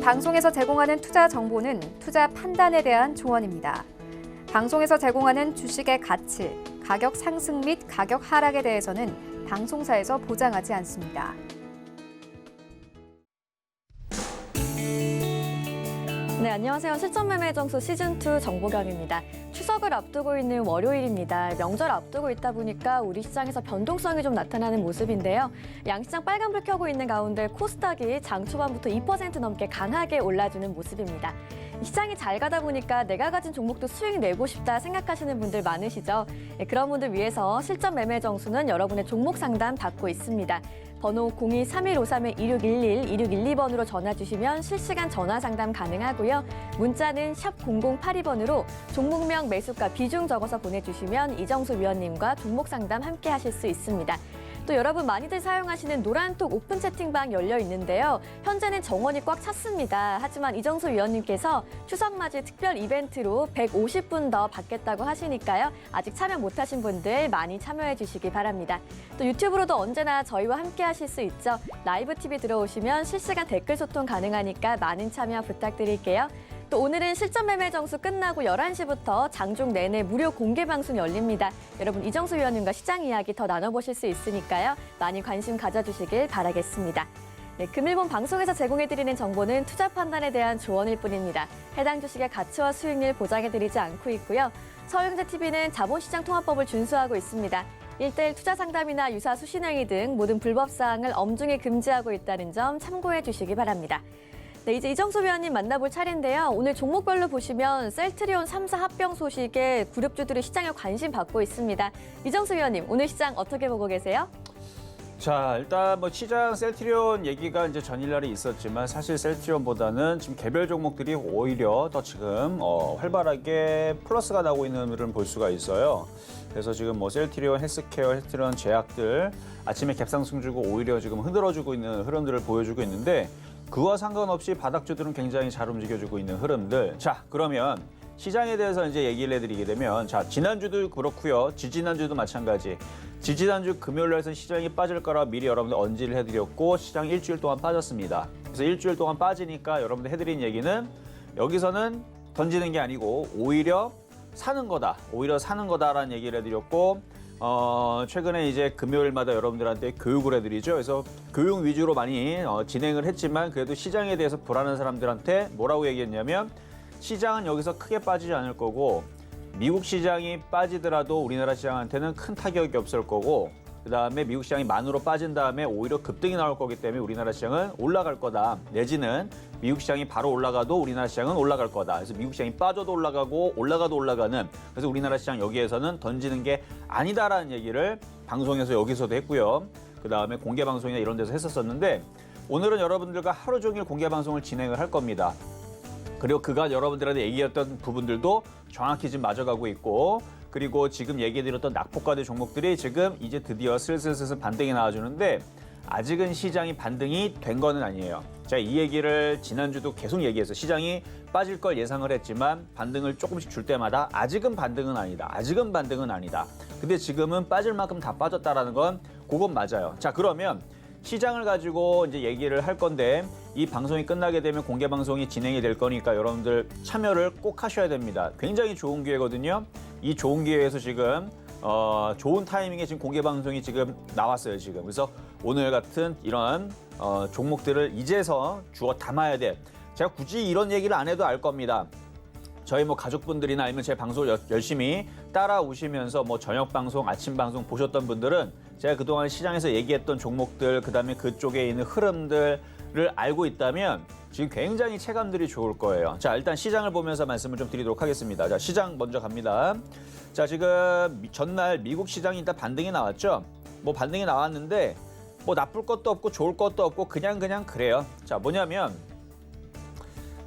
방송에서 제공하는 투자 정보는 투자 판단에 대한 조언입니다. 방송에서 제공하는 주식의 가치, 가격 상승 및 가격 하락에 대해서는 방송사에서 보장하지 않습니다. 네, 안녕하세요. 실전매매정수 시즌2 정보경입니다. 추석을 앞두고 있는 월요일입니다. 명절 앞두고 있다 보니까 우리 시장에서 변동성이 좀 나타나는 모습인데요. 양시장 빨간불 켜고 있는 가운데 코스닥이 장 초반부터 2% 넘게 강하게 올라주는 모습입니다. 시장이 잘 가다 보니까 내가 가진 종목도 수익 내고 싶다 생각하시는 분들 많으시죠? 그런 분들 위해서 실전매매정수는 여러분의 종목 상담 받고 있습니다. 번호 02-3153-2611, 2612번으로 전화 주시면 실시간 전화 상담 가능하고요. 문자는 샵 0082번으로 종목명, 매수가, 비중 적어서 보내주시면 이정수 위원님과 종목 상담 함께 하실 수 있습니다. 또 여러분 많이들 사용하시는 노란톡 오픈 채팅방 열려 있는데요. 현재는 정원이 꽉 찼습니다. 하지만 이정수 위원님께서 추석 맞이 특별 이벤트로 150분 더 받겠다고 하시니까요. 아직 참여 못하신 분들 많이 참여해 주시기 바랍니다. 또 유튜브로도 언제나 저희와 함께 하실 수 있죠. 라이브 TV 들어오시면 실시간 댓글 소통 가능하니까 많은 참여 부탁드릴게요. 또 오늘은 실전매매정수 끝나고 11시부터 장중 내내 무료 공개방송 열립니다. 여러분 이정수 위원님과 시장 이야기 더 나눠보실 수 있으니까요. 많이 관심 가져주시길 바라겠습니다. 네, 금일본 방송에서 제공해드리는 정보는 투자 판단에 대한 조언일 뿐입니다. 해당 주식의 가치와 수익률 보장해드리지 않고 있고요. 서울경제TV는 자본시장 통합법을 준수하고 있습니다. 1:1 투자 상담이나 유사 수신행위 등 모든 불법 사항을 엄중히 금지하고 있다는 점 참고해 주시기 바랍니다. 네, 이제 이정수 위원님 만나볼 차례인데요. 오늘 종목별로 보시면 셀트리온 3사 합병 소식에 그룹주들이 시장에 관심 받고 있습니다. 이정수 위원님, 오늘 시장 어떻게 보고 계세요? 자, 일단 뭐 시장 셀트리온 얘기가 이제 전일날에 있었지만 사실 셀트리온보다는 지금 개별 종목들이 오히려 더 지금 활발하게 플러스가 나오고 있는 흐름을 볼 수가 있어요. 그래서 지금 뭐 셀트리온, 헬스케어, 헬스트리온 제약들 아침에 갭상승 주고 오히려 지금 흔들어주고 있는 흐름들을 보여주고 있는데 그와 상관없이 바닥주들은 굉장히 잘 움직여주고 있는 흐름들. 자, 그러면 시장에 대해서 이제 얘기를 해드리게 되면, 자, 지난주도 그렇고요. 지지난주도 마찬가지. 지지난주 금요일날에서 시장이 빠질 거라 미리 여러분들 언지를 해드렸고 시장이 일주일 동안 빠졌습니다. 그래서 일주일 동안 빠지니까 여러분들 해드린 얘기는 여기서는 던지는 게 아니고 오히려 사는 거다. 오히려 사는 거다라는 얘기를 해드렸고 최근에 이제 금요일마다 여러분들한테 교육을 해드리죠. 그래서 교육 위주로 많이 진행을 했지만 그래도 시장에 대해서 불안한 사람들한테 뭐라고 얘기했냐면 시장은 여기서 크게 빠지지 않을 거고 미국 시장이 빠지더라도 우리나라 시장한테는 큰 타격이 없을 거고 그다음에 미국 시장이 만으로 빠진 다음에 오히려 급등이 나올 거기 때문에 우리나라 시장은 올라갈 거다. 내지는 미국 시장이 바로 올라가도 우리나라 시장은 올라갈 거다. 그래서 미국 시장이 빠져도 올라가고 올라가도 올라가는 그래서 우리나라 시장 여기에서는 던지는 게 아니다라는 얘기를 방송에서 여기서도 했고요. 그다음에 공개 방송이나 이런 데서 했었었는데 오늘은 여러분들과 하루 종일 공개 방송을 진행을 할 겁니다. 그리고 그간 여러분들한테 얘기했던 부분들도 정확히 지금 맞아가고 있고 그리고 지금 얘기해드렸던 낙폭과대 종목들이 지금 이제 드디어 슬슬 반등이 나와주는데 아직은 시장이 반등이 된 거는 아니에요. 제가 이 얘기를 지난주도 계속 얘기해서 시장이 빠질 걸 예상을 했지만 반등을 조금씩 줄 때마다 아직은 반등은 아니다. 아직은 반등은 아니다. 근데 지금은 빠질 만큼 다 빠졌다라는 건 그건 맞아요. 자, 그러면 시장을 가지고 이제 얘기를 할 건데 이 방송이 끝나게 되면 공개 방송이 진행이 될 거니까 여러분들 참여를 꼭 하셔야 됩니다. 굉장히 좋은 기회거든요. 이 좋은 기회에서 지금 좋은 타이밍에 지금 공개 방송이 지금 나왔어요. 지금 그래서 오늘 같은 이런 종목들을 이제서 주워 담아야 돼. 제가 굳이 이런 얘기를 안 해도 알 겁니다. 저희 뭐 가족분들이나 아니면 제 방송을 열심히 따라오시면서 뭐 저녁 방송, 아침 방송 보셨던 분들은 제가 그동안 시장에서 얘기했던 종목들, 그다음에 그쪽에 있는 흐름들을 알고 있다면 지금 굉장히 체감들이 좋을 거예요. 자, 일단 시장을 보면서 말씀을 좀 드리도록 하겠습니다. 자, 시장 먼저 갑니다. 자, 지금 전날 미국 시장이 일단 반등이 나왔죠. 뭐 반등이 나왔는데 뭐 나쁠 것도 없고 좋을 것도 없고 그냥 그래요. 자, 뭐냐면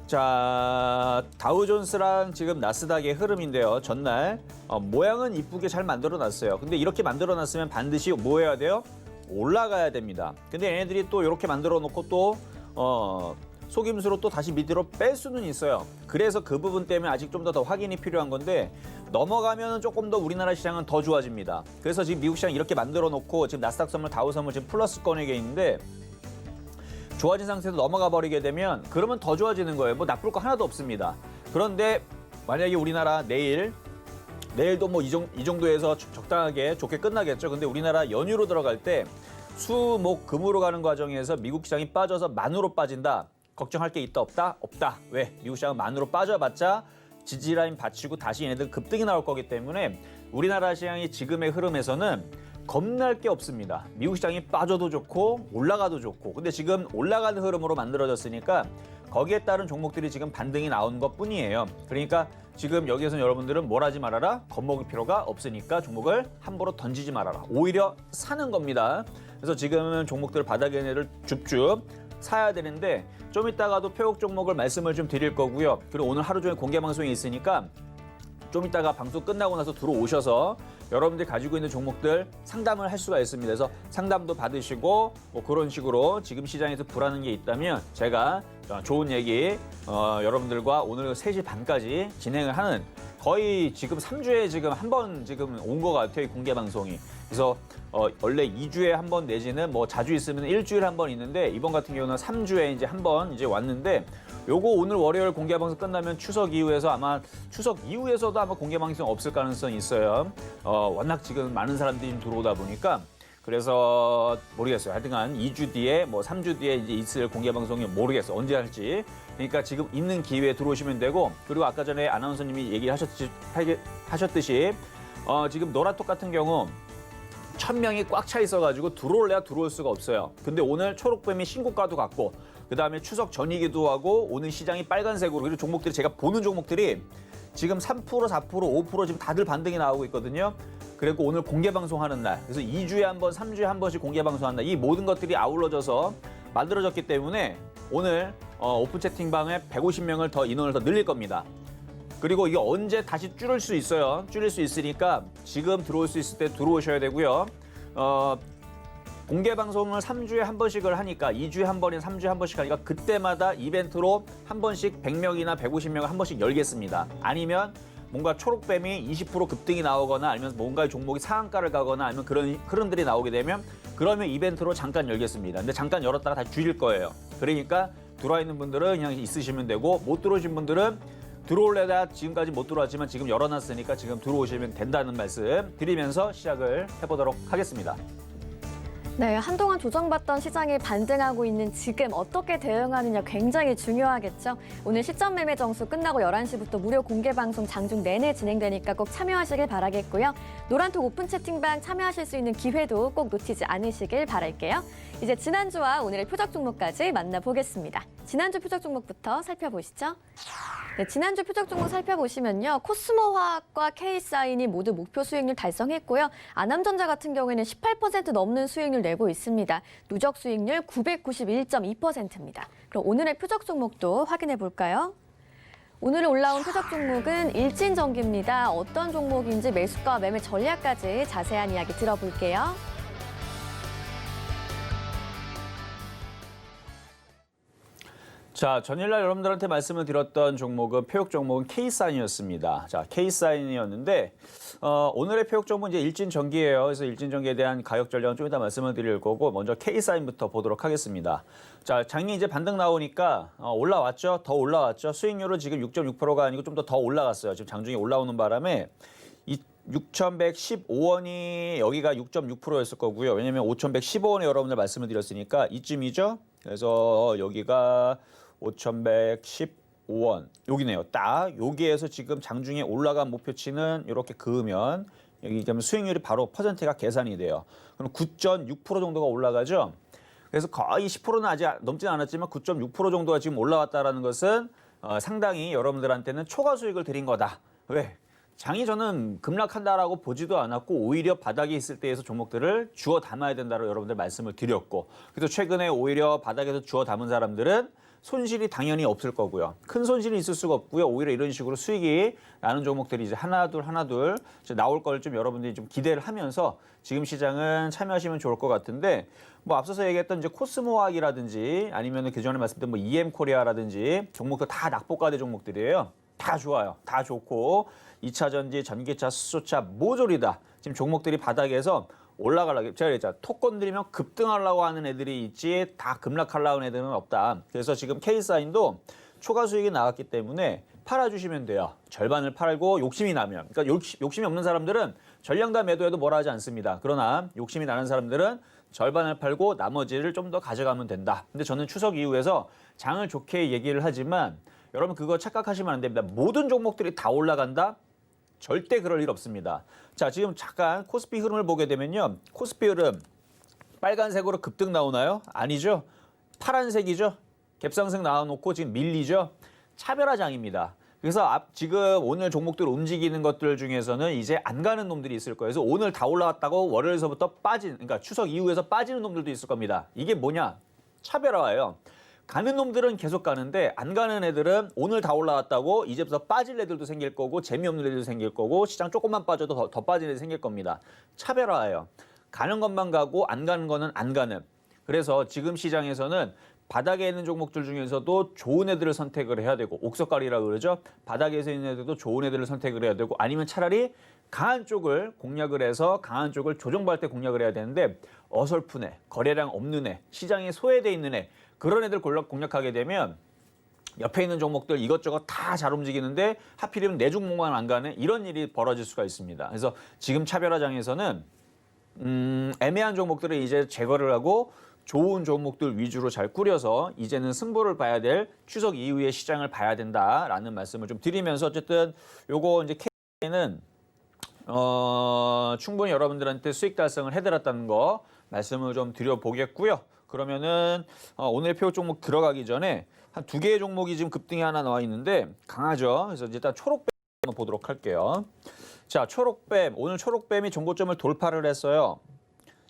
자, 다우존스랑 지금 나스닥의 흐름인데요. 전날 모양은 이쁘게 잘 만들어놨어요. 근데 이렇게 만들어놨으면 반드시 뭐 해야 돼요? 올라가야 됩니다. 근데 얘네들이 또 이렇게 만들어놓고 또 속임수로 또 다시 밑으로 뺄 수는 있어요. 그래서 그 부분 때문에 아직 좀 더 확인이 필요한 건데 넘어가면 조금 더 우리나라 시장은 더 좋아집니다. 그래서 지금 미국 시장 이렇게 만들어놓고 지금 나스닥 선물, 다우 선물 지금 플러스권에 있는데 좋아진 상태에서 넘어가 버리게 되면 그러면 더 좋아지는 거예요. 뭐 나쁠 거 하나도 없습니다. 그런데 만약에 우리나라 내일도 뭐 이 정도에서 적당하게 좋게 끝나겠죠. 근데 우리나라 연휴로 들어갈 때 수, 목, 금으로 가는 과정에서 미국 시장이 빠져서 만으로 빠진다. 걱정할 게 있다 없다? 없다. 왜? 미국 시장은 만으로 빠져봤자 지지라인 받치고 다시 얘네들 급등이 나올 거기 때문에 우리나라 시장이 지금의 흐름에서는 겁날 게 없습니다. 미국 시장이 빠져도 좋고 올라가도 좋고. 근데 지금 올라가는 흐름으로 만들어졌으니까 거기에 따른 종목들이 지금 반등이 나온 것뿐이에요. 그러니까 지금 여기에서는 여러분들은 뭘 하지 말아라? 겁먹을 필요가 없으니까 종목을 함부로 던지지 말아라. 오히려 사는 겁니다. 그래서 지금은 종목들 바닥에 있는 애를 줍줍 사야 되는데 좀 이따가도 표적 종목을 말씀을 좀 드릴 거고요. 그리고 오늘 하루 종일 공개 방송이 있으니까 좀 이따가 방송 끝나고 나서 들어오셔서 여러분들이 가지고 있는 종목들 상담을 할 수가 있습니다. 그래서 상담도 받으시고 뭐 그런 식으로 지금 시장에서 불안한 게 있다면 제가 좋은 얘기 여러분들과 오늘 3시 반까지 진행을 하는 거의 지금 3주에 지금 한 번 지금 온 것 같아요. 이 공개 방송이. 그래서 원래 2주에 한 번 내지는 뭐 자주 있으면 일주일에 한 번 있는데 이번 같은 경우는 3주에 이제 한 번 이제 왔는데 요거 오늘 월요일 공개 방송 끝나면 추석 이후에서 아마 추석 이후에서도 아마 공개 방송 없을 가능성이 있어요. 워낙 지금 많은 사람들이 좀 들어오다 보니까 그래서 모르겠어요. 하여튼간 2주 뒤에 뭐 3주 뒤에 이제 있을 공개 방송이 모르겠어요. 언제 할지. 그러니까 지금 있는 기회에 들어오시면 되고 그리고 아까 전에 아나운서님이 얘기하셨듯이 지금 노라톡 같은 경우 1000명이 꽉 차 있어가지고 들어올래야 들어올 수가 없어요. 근데 오늘 초록뱀이 신고가도 갔고 그다음에 추석 전이기도 하고 오늘 시장이 빨간색으로 그리고 종목들이 제가 보는 종목들이 지금 3%, 4%, 5% 지금 다들 반등이 나오고 있거든요. 그리고 오늘 공개 방송하는 날, 그래서 2주에 한 번, 3주에 한 번씩 공개 방송하는 날, 이 모든 것들이 아울러져서 만들어졌기 때문에 오늘 오픈 채팅방에 150명을 더 인원을 더 늘릴 겁니다. 그리고 이게 언제 다시 줄일 수 있어요. 줄일 수 있으니까 지금 들어올 수 있을 때 들어오셔야 되고요. 공개 방송을 3주에 한 번씩을 하니까 2주에 한 번이나 3주에 한 번씩 하니까 그때마다 이벤트로 한 번씩 100명이나 150명을 한 번씩 열겠습니다. 아니면 뭔가 초록뱀이 20% 급등이 나오거나 아니면 뭔가 종목이 상한가를 가거나 아니면 그런 흐름들이 나오게 되면 그러면 이벤트로 잠깐 열겠습니다. 근데 잠깐 열었다가 다시 줄일 거예요. 그러니까 들어와 있는 분들은 그냥 있으시면 되고 못 들어오신 분들은 들어올래다 지금까지 못 들어왔지만 지금 열어놨으니까 지금 들어오시면 된다는 말씀 드리면서 시작을 해보도록 하겠습니다. 네, 한동안 조정받던 시장이 반등하고 있는 지금 어떻게 대응하느냐 굉장히 중요하겠죠. 오늘 시점 매매 정수 끝나고 11시부터 무료 공개 방송 장중 내내 진행되니까 꼭 참여하시길 바라겠고요. 노란톡 오픈 채팅방 참여하실 수 있는 기회도 꼭 놓치지 않으시길 바랄게요. 이제 지난주와 오늘의 표적 종목까지 만나보겠습니다. 지난주 표적 종목부터 살펴보시죠. 네, 지난주 표적 종목 살펴보시면요. 코스모화학과 K사인이 모두 목표 수익률 달성했고요. 아남전자 같은 경우에는 18% 넘는 수익률 내고 있습니다. 누적 수익률 991.2%입니다. 그럼 오늘의 표적 종목도 확인해 볼까요? 오늘 올라온 표적 종목은 일진전기입니다. 어떤 종목인지 매수가 매매 전략까지 자세한 이야기 들어볼게요. 자, 전일날 여러분들한테 말씀을 드렸던 종목은 표적 종목은 K사인이었습니다. 자, K사인이었는데 오늘의 표적 종목은 이제 일진전기예요. 그래서 일진전기에 대한 가격 전략은 좀 이따 말씀을 드릴 거고 먼저 K사인부터 보도록 하겠습니다. 자, 장이 이제 반등 나오니까 올라왔죠. 더 올라왔죠. 수익률은 지금 6.6%가 아니고 좀 더 올라갔어요. 지금 장중에 올라오는 바람에 6,115원이 여기가 6.6%였을 거고요. 왜냐하면 5,115원에 여러분들 말씀을 드렸으니까 이쯤이죠. 그래서 여기가 5,115원 여기네요. 딱 여기에서 지금 장중에 올라간 목표치는 이렇게 그으면 여기 그러면 수익률이 바로 퍼센트가 계산이 돼요. 그럼 9.6% 정도가 올라가죠. 그래서 거의 10%는 아직 넘진 않았지만 9.6% 정도가 지금 올라왔다라는 것은 상당히 여러분들한테는 초과 수익을 드린 거다. 왜? 장이 저는 급락한다라고 보지도 않았고 오히려 바닥에 있을 때에서 종목들을 주워 담아야 된다고 여러분들 말씀을 드렸고 그래서 최근에 오히려 바닥에서 주워 담은 사람들은 손실이 당연히 없을 거고요. 큰 손실이 있을 수가 없고요. 오히려 이런 식으로 수익이 나는 종목들이 이제 하나둘 이제 나올 걸 좀 여러분들이 좀 기대를 하면서 지금 시장은 참여하시면 좋을 것 같은데 뭐 앞서서 얘기했던 이제 코스모화학이라든지 아니면은 그전에 말씀드린 뭐 EM코리아라든지 종목도 다 낙폭과대 종목들이에요. 다 좋아요. 다 좋고 2차 전지, 전기차, 수소차 모조리다. 지금 종목들이 바닥에서 올라가려고 제가 그랬잖아. 톡 건드리면 급등하려고 하는 애들이 있지 다 급락하려고 하는 애들은 없다. 그래서 지금 K사인도 초과 수익이 나왔기 때문에 팔아주시면 돼요. 절반을 팔고 욕심이 나면. 그러니까 욕심이 없는 사람들은 전량 다 매도해도 뭐라 하지 않습니다. 그러나 욕심이 나는 사람들은 절반을 팔고 나머지를 좀 더 가져가면 된다. 근데 저는 추석 이후에서 장을 좋게 얘기를 하지만 여러분 그거 착각하시면 안 됩니다. 모든 종목들이 다 올라간다? 절대 그럴 일 없습니다. 자, 지금 잠깐 코스피 흐름을 보게 되면요. 코스피 흐름 빨간색으로 급등 나오나요? 아니죠. 파란색이죠. 갭상승 나와놓고 지금 밀리죠. 차별화장입니다. 그래서 지금 오늘 종목들 움직이는 것들 중에서는 이제 안 가는 놈들이 있을 거예요. 그래서 오늘 다 올라왔다고 월요일서부터 그러니까 추석 이후에서 빠지는 놈들도 있을 겁니다. 이게 뭐냐? 차별화예요. 가는 놈들은 계속 가는데 안 가는 애들은 오늘 다 올라왔다고 이제부터 빠질 애들도 생길 거고 재미없는 애들도 생길 거고 시장 조금만 빠져도 더 빠지는 애들이 생길 겁니다. 차별화예요. 가는 것만 가고 안 가는 거는 안 가는. 그래서 지금 시장에서는 바닥에 있는 종목들 중에서도 좋은 애들을 선택을 해야 되고 옥석가리라고 그러죠. 바닥에서 있는 애들도 좋은 애들을 선택을 해야 되고 아니면 차라리 강한 쪽을 공략을 해서 강한 쪽을 조정받을 때 공략을 해야 되는데 어설픈 애, 거래량 없는 애, 시장에 소외돼 있는 애 그런 애들 공략하게 되면 옆에 있는 종목들 이것저것 다 잘 움직이는데 하필이면 내 종목만 안 가네 이런 일이 벌어질 수가 있습니다. 그래서 지금 차별화장에서는 애매한 종목들을 이제 제거를 하고 좋은 종목들 위주로 잘 꾸려서 이제는 승부를 봐야 될 추석 이후의 시장을 봐야 된다라는 말씀을 좀 드리면서 어쨌든 요거 이제 K는 충분히 여러분들한테 수익 달성을 해드렸다는 거 말씀을 좀 드려보겠고요. 그러면은 오늘 표 종목 들어가기 전에 한 2개의 종목이 지금 급등이 하나 나와 있는데 강하죠. 그래서 일단 초록뱀 한번 보도록 할게요. 자, 초록뱀 오늘 초록뱀이 종고점을 돌파를 했어요.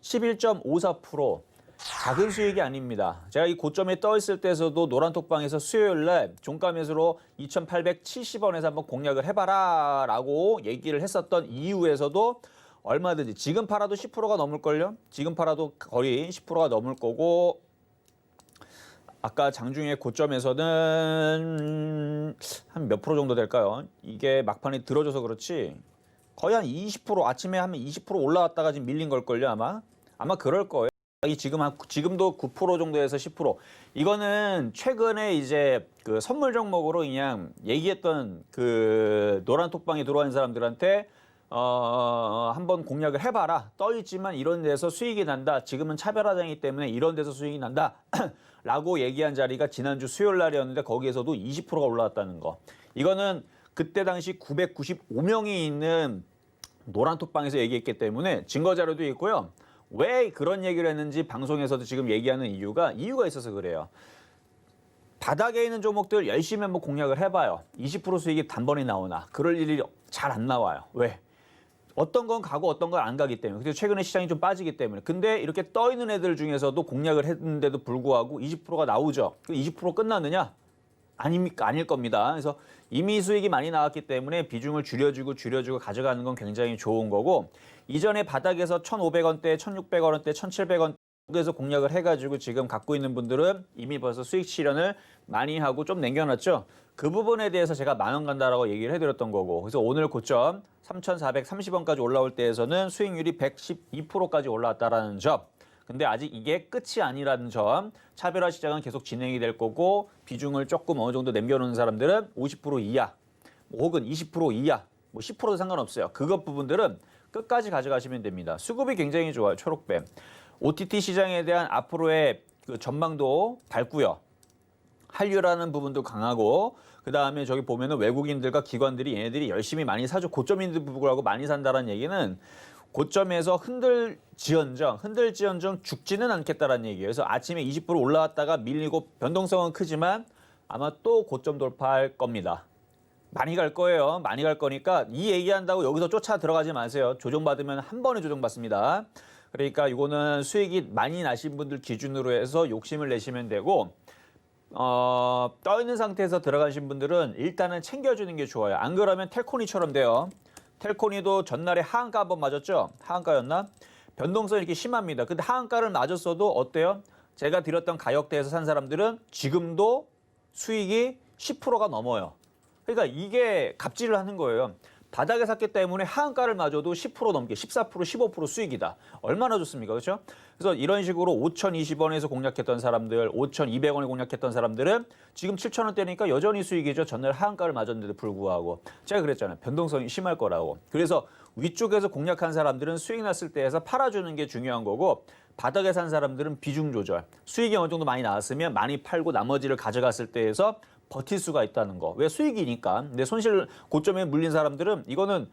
11.54%. 작은 수익이 아닙니다. 제가 이 고점에 떠 있을 때에서도 노란톡방에서 수요일 날 종가 매수로 2,870원에서 한번 공략을 해봐라 라고 얘기를 했었던 이후에서도 얼마든지 지금 팔아도 10%가 넘을걸요? 지금 팔아도 거의 10%가 넘을 거고 아까 장중에 고점에서는 한 몇 프로 정도 될까요? 이게 막판에 들어줘서 그렇지 거의 한 20% 아침에 하면 20% 올라왔다가 지금 밀린 걸걸요 아마? 아마 그럴 거예요. 지금도 9% 정도에서 10%. 이거는 최근에 이제 그 선물 종목으로 그냥 얘기했던 그 노란 톡방에 들어온 사람들한테 한번 공략을 해봐라. 떠 있지만 이런 데서 수익이 난다. 지금은 차별화장이기 때문에 이런 데서 수익이 난다. 라고 얘기한 자리가 지난주 수요일 날이었는데 거기에서도 20%가 올라왔다는 거. 이거는 그때 당시 995명이 있는 노란 톡방에서 얘기했기 때문에 증거 자료도 있고요. 왜 그런 얘기를 했는지 방송에서도 지금 얘기하는 이유가 있어서 그래요. 바닥에 있는 종목들 열심히 한번 공략을 해봐요. 20% 수익이 단번에 나오나. 그럴 일이 잘 안 나와요. 왜? 어떤 건 가고 어떤 건 안 가기 때문에. 그래서 최근에 시장이 좀 빠지기 때문에. 근데 이렇게 떠 있는 애들 중에서도 공략을 했는데도 불구하고 20%가 나오죠. 20% 끝났느냐? 아닙니까? 아닐 겁니다. 그래서 이미 수익이 많이 나왔기 때문에 비중을 줄여주고 가져가는 건 굉장히 좋은 거고 이전에 바닥에서 1,500원대, 1,600원대, 1,700원대에서 공략을 해가지고 지금 갖고 있는 분들은 이미 벌써 수익 실현을 많이 하고 좀 남겨놨죠. 그 부분에 대해서 제가 10,000원 간다라고 얘기를 해드렸던 거고 그래서 오늘 고점 3,430원까지 올라올 때에서는 수익률이 112%까지 올라왔다라는 점. 근데 아직 이게 끝이 아니라는 점, 차별화 시장은 계속 진행이 될 거고 비중을 조금 어느 정도 남겨놓는 사람들은 50% 이하, 혹은 20% 이하, 10%도 상관없어요. 그것 부분들은 끝까지 가져가시면 됩니다. 수급이 굉장히 좋아요, 초록뱀. OTT 시장에 대한 앞으로의 그 전망도 밝고요. 한류라는 부분도 강하고 그 다음에 저기 보면은 외국인들과 기관들이 얘네들이 열심히 많이 사죠. 고점인들 불구하고 많이 산다는 얘기는 고점에서 흔들지언정 죽지는 않겠다라는 얘기예요. 그래서 아침에 20% 올라왔다가 밀리고 변동성은 크지만 아마 또 고점 돌파할 겁니다. 많이 갈 거예요. 많이 갈 거니까 이 얘기한다고 여기서 쫓아 들어가지 마세요. 조정받으면 한 번에 조정받습니다. 그러니까 이거는 수익이 많이 나신 분들 기준으로 해서 욕심을 내시면 되고 떠 있는 상태에서 들어가신 분들은 일단은 챙겨주는 게 좋아요. 안 그러면 텔코니처럼 돼요. 텔코니도 전날에 하한가 한번 맞았죠? 하한가였나? 변동성이 이렇게 심합니다. 근데 하한가를 맞았어도 어때요? 제가 드렸던 가격대에서 산 사람들은 지금도 수익이 10%가 넘어요. 그러니까 이게 갑질을 하는 거예요. 바닥에 샀기 때문에 하한가를 맞아도 10% 넘게 14%, 15% 수익이다. 얼마나 좋습니까? 그렇죠? 그래서 이런 식으로 5,020원에서 공략했던 사람들, 5,200원에 공략했던 사람들은 지금 7,000원대니까 여전히 수익이죠. 전날 하한가를 맞았는데도 불구하고. 제가 그랬잖아요. 변동성이 심할 거라고. 그래서 위쪽에서 공략한 사람들은 수익 났을 때에서 팔아주는 게 중요한 거고 바닥에 산 사람들은 비중 조절. 수익이 어느 정도 많이 나왔으면 많이 팔고 나머지를 가져갔을 때에서 버틸 수가 있다는 거. 왜 수익이니까. 근데 손실 고점에 물린 사람들은 이거는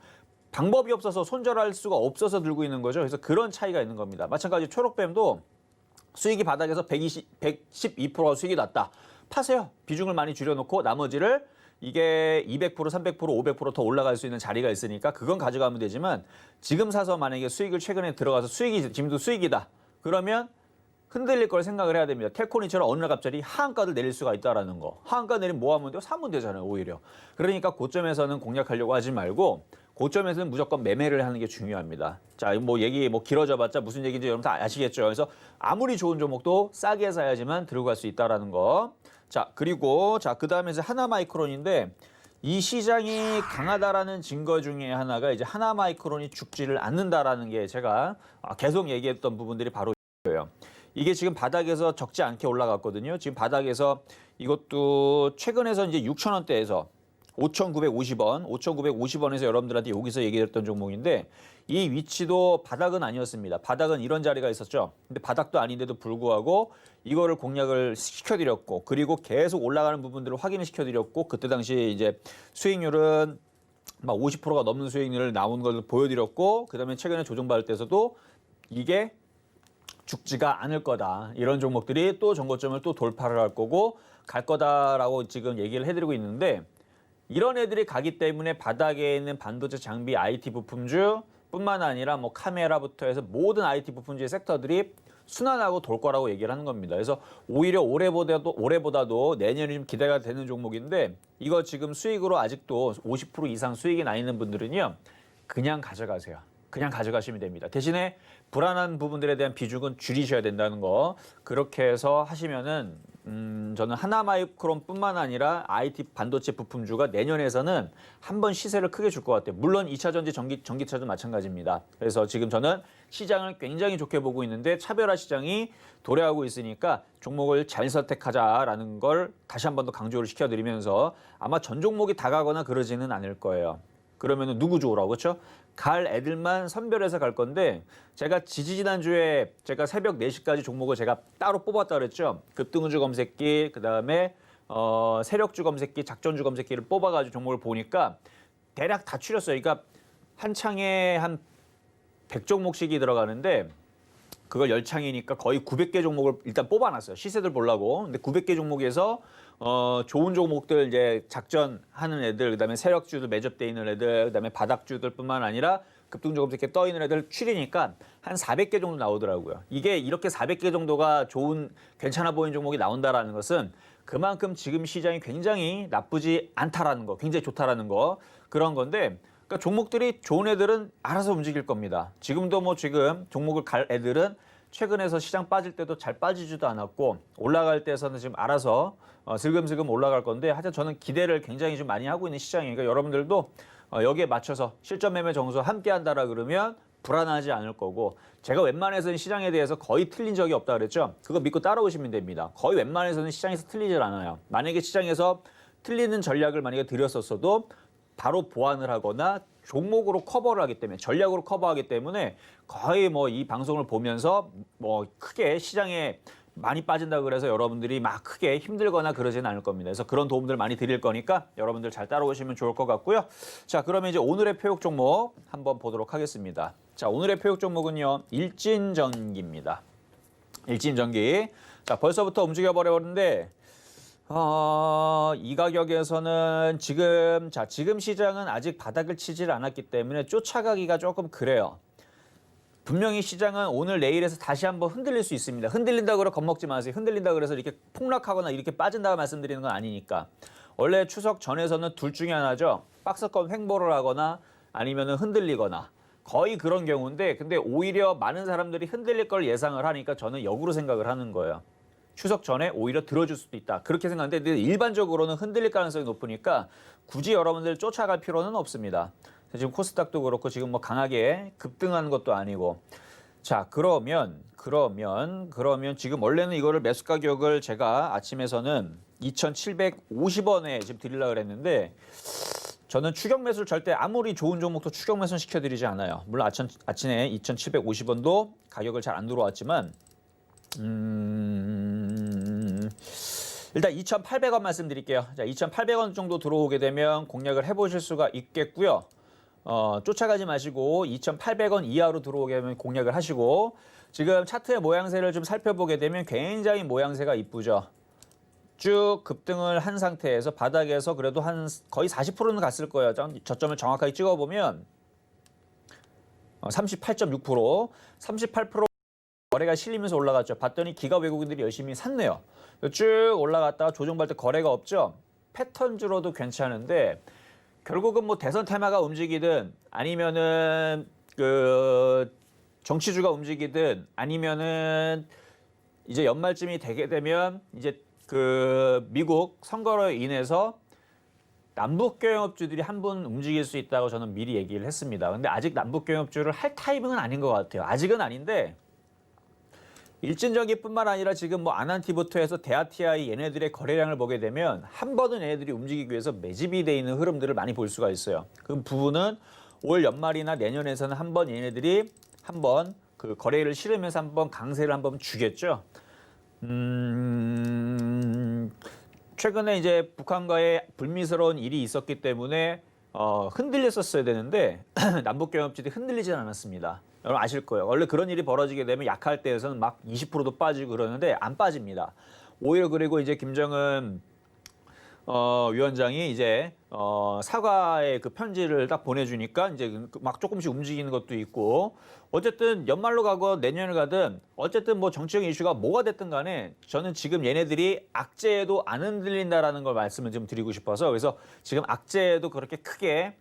방법이 없어서 손절할 수가 없어서 들고 있는 거죠. 그래서 그런 차이가 있는 겁니다. 마찬가지 초록뱀도 수익이 바닥에서 112%가 수익이 났다. 파세요. 비중을 많이 줄여놓고 나머지를 이게 200%, 300%, 500%더 올라갈 수 있는 자리가 있으니까 그건 가져가면 되지만 지금 사서 만약에 수익을 최근에 들어가서 수익이 지금도 수익이다. 그러면 흔들릴 걸 생각을 해야 됩니다. 텔코니처럼 어느 날 갑자기 하한가를 내릴 수가 있다라는 거. 하한가 내리면 뭐 하면 돼요? 사면 되잖아요, 오히려. 그러니까 고점에서는 공략하려고 하지 말고 고점에서는 무조건 매매를 하는 게 중요합니다. 자, 뭐 얘기 길어져봤자 무슨 얘기인지 여러분 다 아시겠죠? 그래서 아무리 좋은 종목도 싸게 사야지만 들고 갈 수 있다라는 거. 자, 그리고 그다음에 이제 하나마이크론인데 이 시장이 강하다라는 증거 중에 하나가 이제 하나마이크론이 죽지를 않는다라는 게 제가 계속 얘기했던 부분들이 바로 이거예요. 이게 지금 바닥에서 적지 않게 올라갔거든요. 지금 바닥에서 이것도 최근에서 이제 6,000원대에서 5,950원, 5,950원에서 여러분들한테 여기서 얘기했던 종목인데 이 위치도 바닥은 아니었습니다. 바닥은 이런 자리가 있었죠. 근데 바닥도 아닌데도 불구하고 이거를 공략을 시켜드렸고 그리고 계속 올라가는 부분들을 확인을 시켜드렸고 그때 당시 이제 수익률은 막 50%가 넘는 수익률을 나온 걸 보여드렸고 그다음에 최근에 조정받을 때에서도 이게 죽지가 않을 거다. 이런 종목들이 또 전고점을 또 돌파를 할 거고 갈 거다라고 지금 얘기를 해드리고 있는데 이런 애들이 가기 때문에 바닥에 있는 반도체 장비 IT 부품주 뿐만 아니라 뭐 카메라부터 해서 모든 IT 부품주의 섹터들이 순환하고 돌 거라고 얘기를 하는 겁니다. 그래서 오히려 올해보다도 내년이 좀 기대가 되는 종목인데 이거 지금 수익으로 아직도 50% 이상 수익이 나 있는 분들은요. 그냥 가져가세요. 그냥 가져가시면 됩니다. 대신에 불안한 부분들에 대한 비중은 줄이셔야 된다는 거. 그렇게 해서 하시면은 저는 하나마이크론뿐만 아니라 IT 반도체 부품주가 내년에서는 한번 시세를 크게 줄 것 같아요. 물론 2차 전지 전기차도 마찬가지입니다. 그래서 지금 저는 시장을 굉장히 좋게 보고 있는데 차별화 시장이 도래하고 있으니까 종목을 잘 선택하자라는 걸 다시 한 번 더 강조를 시켜드리면서 아마 전 종목이 다 가거나 그러지는 않을 거예요. 그러면은 누구 좋으라고 그렇죠? 갈 애들만 선별해서 갈 건데 제가 지지난주에 제가 새벽 4시까지 종목을 제가 따로 뽑았다 그랬죠. 급등주 검색기 그다음에 세력주 검색기, 작전주 검색기를 뽑아가지고 종목을 보니까 대략 다 추렸어요. 그러니까 한 창에 한 100종목씩이 들어가는데 그걸 10창이니까 거의 900개 종목을 일단 뽑아놨어요. 시세들 보려고. 근데 900개 종목에서 좋은 종목들 이제 작전하는 애들, 그다음에 세력주들 매접돼 있는 애들, 그다음에 바닥주들뿐만 아니라 급등주 검색기에 떠 있는 애들 추리니까 한 400개 정도 나오더라고요. 이게 이렇게 400개 정도가 좋은 괜찮아 보이는 종목이 나온다라는 것은 그만큼 지금 시장이 굉장히 나쁘지 않다라는 거, 굉장히 좋다라는 거 그런 건데. 그러니까 종목들이 좋은 애들은 알아서 움직일 겁니다. 지금도 뭐 지금 종목을 갈 애들은 최근에서 시장 빠질 때도 잘 빠지지도 않았고 올라갈 때에서는 지금 알아서 슬금슬금 올라갈 건데 하여튼 저는 기대를 굉장히 좀 많이 하고 있는 시장이니까 여러분들도 여기에 맞춰서 실전 매매 정수 함께 한다라 그러면 불안하지 않을 거고 제가 웬만해서는 시장에 대해서 거의 틀린 적이 없다 그랬죠. 그거 믿고 따라오시면 됩니다. 거의 웬만해서는 시장에서 틀리질 않아요. 만약에 시장에서 틀리는 전략을 만약에 드렸었어도 바로 보완을 하거나 종목으로 커버를 하기 때문에 전략으로 커버하기 때문에 거의 뭐 이 방송을 보면서 뭐 크게 시장에 많이 빠진다 그래서 여러분들이 막 크게 힘들거나 그러지는 않을 겁니다. 그래서 그런 도움들 많이 드릴 거니까 여러분들 잘 따라오시면 좋을 것 같고요. 자, 그러면 이제 오늘의 표육 종목 한번 보도록 하겠습니다. 자, 오늘의 표육 종목은요. 일진전기입니다. 일진전기. 자, 벌써부터 움직여 버렸는데 이 가격에서는 지금 시장은 아직 바닥을 치질 않았기 때문에 쫓아가기가 조금 그래요. 분명히 시장은 오늘 내일에서 다시 한번 흔들릴 수 있습니다. 흔들린다고 그래 겁먹지 마세요. 흔들린다고 그래서 이렇게 폭락하거나 이렇게 빠진다고 말씀드리는 건 아니니까. 원래 추석 전에서는 둘 중에 하나죠. 박스권 횡보를 하거나 아니면 흔들리거나. 거의 그런 경우인데 근데 오히려 많은 사람들이 흔들릴 걸 예상을 하니까 저는 역으로 생각을 하는 거예요. 추석 전에 오히려 들어줄 수도 있다. 그렇게 생각하는데 일반적으로는 흔들릴 가능성이 높으니까 굳이 여러분들 쫓아갈 필요는 없습니다. 지금 코스닥도 그렇고 지금 뭐 강하게 급등하는 것도 아니고. 자, 그러면 지금 원래는 이거를 매수 가격을 제가 아침에서는 2,750원에 지금 드리려고 그랬는데 저는 추격 매수를 절대 아무리 좋은 종목도 추격 매수는 시켜드리지 않아요. 물론 아침에 2,750원도 가격을 잘 안 들어왔지만 일단 2,800원 말씀드릴게요. 자, 2,800원 정도 들어오게 되면 공략을 해보실 수가 있겠고요. 쫓아가지 마시고 2,800원 이하로 들어오게 되면 공략을 하시고 지금 차트의 모양새를 좀 살펴보게 되면 굉장히 모양새가 이쁘죠. 쭉 급등을 한 상태에서 바닥에서 그래도 한 거의 40%는 갔을 거예요. 저점을 정확하게 찍어보면 38.6%, 38% 거래가 실리면서 올라갔죠. 봤더니 기가 외국인들이 열심히 샀네요. 쭉 올라갔다가 조정받을 때 거래가 없죠. 패턴주로도 괜찮은데 결국은 뭐 대선 테마가 움직이든 아니면은 그 정치주가 움직이든 아니면은 이제 연말쯤이 되게 되면 이제 그 미국 선거로 인해서 남북 경협주들이 한 번 움직일 수 있다고 저는 미리 얘기를 했습니다. 근데 아직 남북 경협주를 할 타이밍은 아닌 것 같아요. 아직은 아닌데 일진전기뿐만 아니라 지금 뭐 아난티부터 해서 대아TI 얘네들의 거래량을 보게 되면 한 번은 얘네들이 움직이기 위해서 매집이 돼 있는 흐름들을 많이 볼 수가 있어요. 그 부분은 올 연말이나 내년에서는 한 번 얘네들이 한번 그 거래를 실으면서 한번 강세를 한번 주겠죠. 최근에 이제 북한과의 불미스러운 일이 있었기 때문에 흔들렸었어야 되는데 남북 경협지들이 흔들리진 않았습니다. 여러분 아실 거예요. 원래 그런 일이 벌어지게 되면 약할 때에서는 막 20%도 빠지고 그러는데 안 빠집니다. 오히려 그리고 이제 김정은 위원장이 이제 사과의 그 편지를 딱 보내주니까 이제 막 조금씩 움직이는 것도 있고 어쨌든 연말로 가고 내년을 가든 어쨌든 뭐 정치적인 이슈가 뭐가 됐든 간에 저는 지금 얘네들이 악재에도 안 흔들린다라는 걸 말씀을 좀 드리고 싶어서 그래서 지금 악재에도 그렇게 크게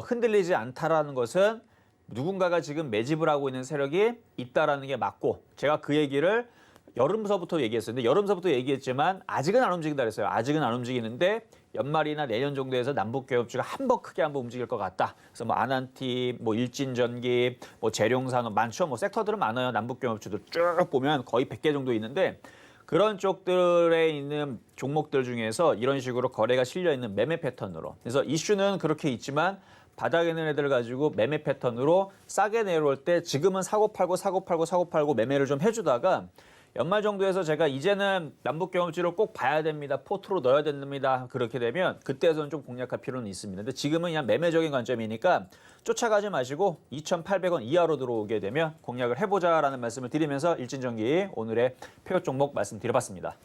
흔들리지 않다라는 것은 누군가가 지금 매집을 하고 있는 세력이 있다라는 게 맞고 제가 그 얘기를 여름서부터 얘기했어요. 근데 여름서부터 얘기했지만 아직은 안 움직인다 그랬어요. 아직은 안 움직이는데 연말이나 내년 정도에서 남북 경협주가 한번 크게 한번 움직일 것 같다. 그래서 뭐 아난티, 뭐 일진전기, 뭐 재룡산업 많죠. 뭐 섹터들은 많아요. 남북 경협주들 쭉 보면 거의 100개 정도 있는데 그런 쪽들에 있는 종목들 중에서 이런 식으로 거래가 실려 있는 매매 패턴으로. 그래서 이슈는 그렇게 있지만 바닥에 있는 애들 가지고 매매 패턴으로 싸게 내려올 때 지금은 사고 팔고 매매를 좀 해주다가 연말 정도에서 제가 이제는 남북 경협지를 꼭 봐야 됩니다. 포트로 넣어야 됩니다. 그렇게 되면 그때에서는 좀 공략할 필요는 있습니다. 근데 지금은 그냥 매매적인 관점이니까 쫓아가지 마시고 2,800원 이하로 들어오게 되면 공략을 해보자라는 말씀을 드리면서 일진전기 오늘의 표요 종목 말씀드려봤습니다.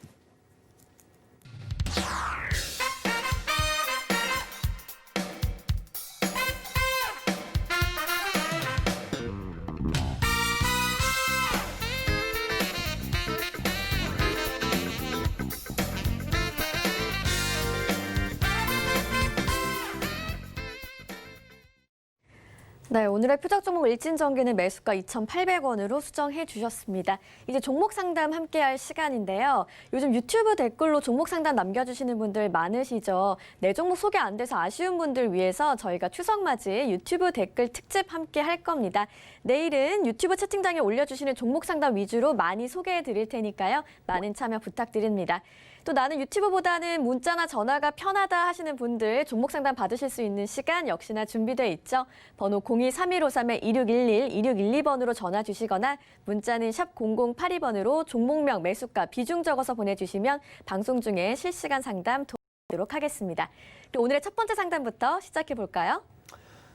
네, 오늘의 표적 종목 일진전기는 매수가 2,800원으로 수정해 주셨습니다. 이제 종목 상담 함께할 시간인데요. 요즘 유튜브 댓글로 종목 상담 남겨주시는 분들 많으시죠. 내 종목 소개 안 돼서 아쉬운 분들 위해서 저희가 추석 맞이 유튜브 댓글 특집 함께 할 겁니다. 내일은 유튜브 채팅창에 올려주시는 종목 상담 위주로 많이 소개해 드릴 테니까요. 많은 참여 부탁드립니다. 또 나는 유튜브보다는 문자나 전화가 편하다 하시는 분들 종목 상담 받으실 수 있는 시간 역시나 준비되어 있죠. 번호 02-3153-2611, 2612번으로 전화 주시거나 문자는 샵 0082번으로 종목명, 매수가, 비중 적어서 보내주시면 방송 중에 실시간 상담 도와드리도록 하겠습니다. 오늘의 첫 번째 상담부터 시작해 볼까요?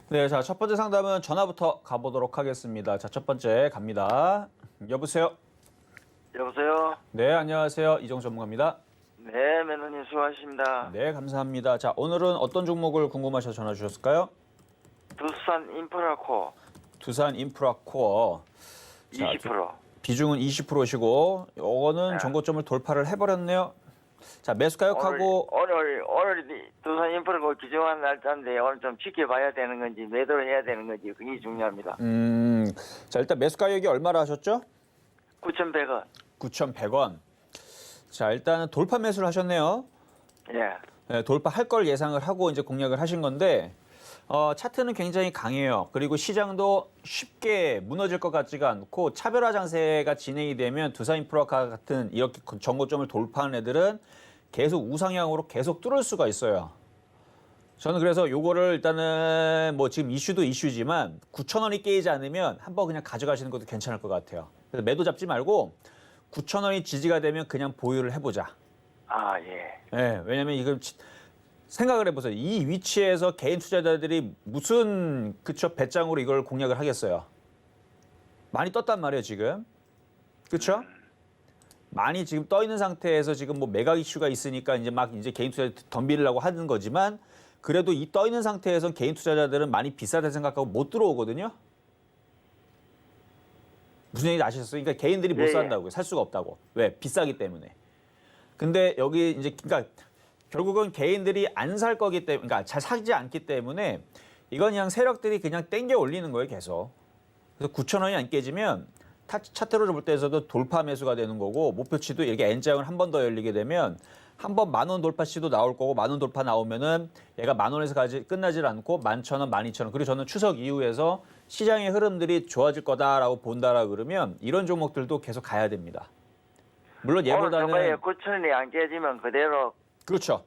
네, 자, 첫 번째 상담은 전화부터 가보도록 하겠습니다. 자, 첫 번째 갑니다. 여보세요? 여보세요? 네, 안녕하세요. 이정수 전문가입니다. 네, 매너님 수고하십니다. 네, 감사합니다. 자, 오늘은 어떤 종목을 궁금하셔서 전화 주셨을까요? 두산 인프라코어 두산 인프라코어. 자, 20%. 비중은 20%시고 요거는 네. 전고점을 돌파를 해버렸네요. 자, 매수 가격하고 오늘 두산 인프라코어 기정한 날짜인데 오늘 좀 지켜봐야 되는 건지 매도를 해야 되는 건지 그게 중요합니다. 자, 일단 매수 가격이 얼마나 하셨죠? 9,100원. 9,100원. 자, 일단은 돌파 매수를 하셨네요. 예. 네, 돌파할 걸 예상을 하고 이제 공략을 하신 건데 차트는 굉장히 강해요. 그리고 시장도 쉽게 무너질 것 같지가 않고 차별화 장세가 진행이 되면 두산인프라카 같은 이렇게 전고점을 돌파하는 애들은 계속 우상향으로 계속 뚫을 수가 있어요. 저는 그래서 요거를 일단은 뭐 지금 이슈도 이슈지만 9,000원이 깨지지 않으면 한번 그냥 가져가시는 것도 괜찮을 것 같아요. 그래서 매도 잡지 말고 9,000원이 지지가 되면 그냥 보유를 해보자. 아, 예. 네, 왜냐면 이걸 생각을 해보세요. 이 위치에서 개인 투자자들이 무슨 그쵸 배짱으로 이걸 공략을 하겠어요. 많이 떴단 말이에요 지금. 그쵸? 많이 지금 떠 있는 상태에서 지금 뭐 매각 이슈가 있으니까 이제 막 이제 개인 투자자 덤비려고 하는 거지만 그래도 이 떠 있는 상태에서 개인 투자자들은 많이 비싸다 생각하고 못 들어오거든요. 무슨 얘기인지 아시겠어요? 그러니까 개인들이 못 예, 예. 산다고요. 살 수가 없다고. 왜? 비싸기 때문에. 근데 여기 이제 그러니까 결국은 개인들이 안 살 거기 때문에, 그러니까 잘 사지 않기 때문에 이건 그냥 세력들이 그냥 땡겨 올리는 거예요, 계속. 그래서 9,000원이 안 깨지면 차트로 볼 때에서도 돌파 매수가 되는 거고 목표치도 이렇게 N장을 한 번 더 열리게 되면 한 번 10,000원 돌파 시도 나올 거고 10,000원 돌파 나오면은 얘가 10,000원에서 끝나질 않고 11,000원, 12,000원. 그리고 저는 추석 이후에서 시장의 흐름들이 좋아질 거다라고 본다라 그러면 이런 종목들도 계속 가야 됩니다. 물론 오늘 저거에 얘보다는 9,000원이 안 깨지면 그대로, 그렇죠.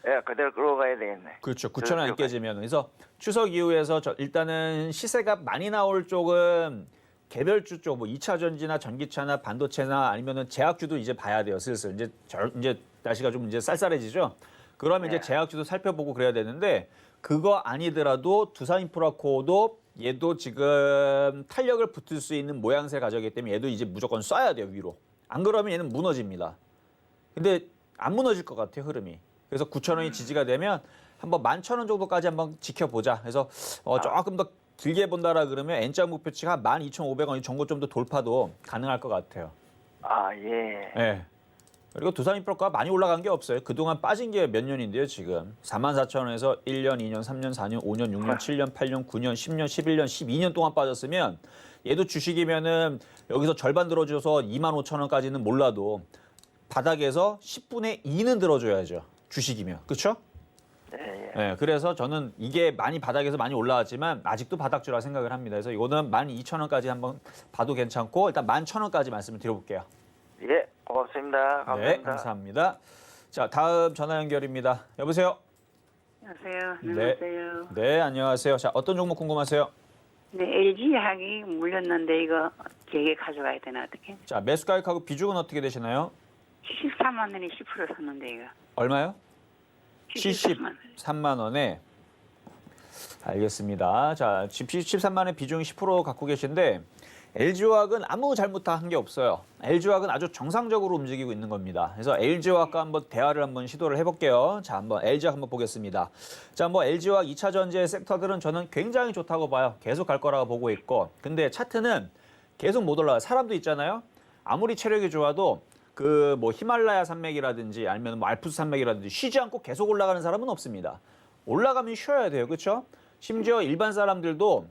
예, 그대로 끌고 가야 되겠네. 그렇죠. 9,000원 안 깨지면. 그래서 추석 이후에서 일단은 시세가 많이 나올 쪽은 개별주 쪽, 뭐 2차 전지나 전기차나 반도체나 아니면은 제약주도 이제 봐야 돼요. 슬슬 이제 날씨가 좀 이제 쌀쌀해지죠. 그러면 네. 이제 제약주도 살펴보고 그래야 되는데 그거 아니더라도 두산인프라코도 얘도 지금 탄력을 붙을 수 있는 모양새 가져기 때문에 얘도 이제 무조건 쏴야 돼요 위로. 안 그러면 얘는 무너집니다. 근데 안 무너질 것 같아요 흐름이. 그래서 9,000원이 지지가 되면 한번 11,000원 정도까지 한번 지켜보자. 그래서 조금 더 길게 본다라 그러면 N자 목표치가 12,500원이 정고점도 돌파도 가능할 것 같아요. 아, 예. 네. 그리고 두산인프라가 많이 올라간 게 없어요. 그동안 빠진 게 몇 년인데요, 지금. 44,000원에서 1년, 2년, 3년, 4년, 5년, 6년, 7년, 8년, 9년, 10년, 11년, 12년 동안 빠졌으면 얘도 주식이면은 여기서 절반 들어줘서 25,000원까지는 몰라도 바닥에서 10분의 2는 들어줘야죠. 주식이면. 그렇죠? 예, 예. 네, 그래서 저는 이게 많이 바닥에서 많이 올라왔지만 아직도 바닥주라 생각을 합니다. 그래서 이거는 12,000원까지 한번 봐도 괜찮고 일단 11,000원까지 말씀을 드려볼게요. 예, 고맙습니다. 감사합니다. 네, 감사합니다. 자, 다음 전화 연결입니다. 여보세요? 안녕하세요. 네. 안녕하세요. 네, 안녕하세요. 자, 어떤 종목 궁금하세요? 네, LG 하기 물렸는데 이거 되게 가져가야 되나 어떻게? 자, 매수 가격하고 비중은 어떻게 되시나요? 73만 원에 10% 샀는데 이거. 얼마요? 73만 원. 73만 원에. 알겠습니다. 자, 지금 73만 원의 비중이 10% 갖고 계신데 LG화학은 아무 잘못한 게 없어요. LG화학은 아주 정상적으로 움직이고 있는 겁니다. 그래서 LG화학과 한번 대화를 한번 시도를 해볼게요. 자, 한번 LG화학 한번 보겠습니다. 자, 뭐 LG화학 2차 전지의 섹터들은 저는 굉장히 좋다고 봐요. 계속 갈 거라고 보고 있고. 근데 차트는 계속 못 올라가요. 사람도 있잖아요. 아무리 체력이 좋아도 그 뭐 히말라야 산맥이라든지 아니면 뭐 알프스 산맥이라든지 쉬지 않고 계속 올라가는 사람은 없습니다. 올라가면 쉬어야 돼요. 그렇죠? 심지어 일반 사람들도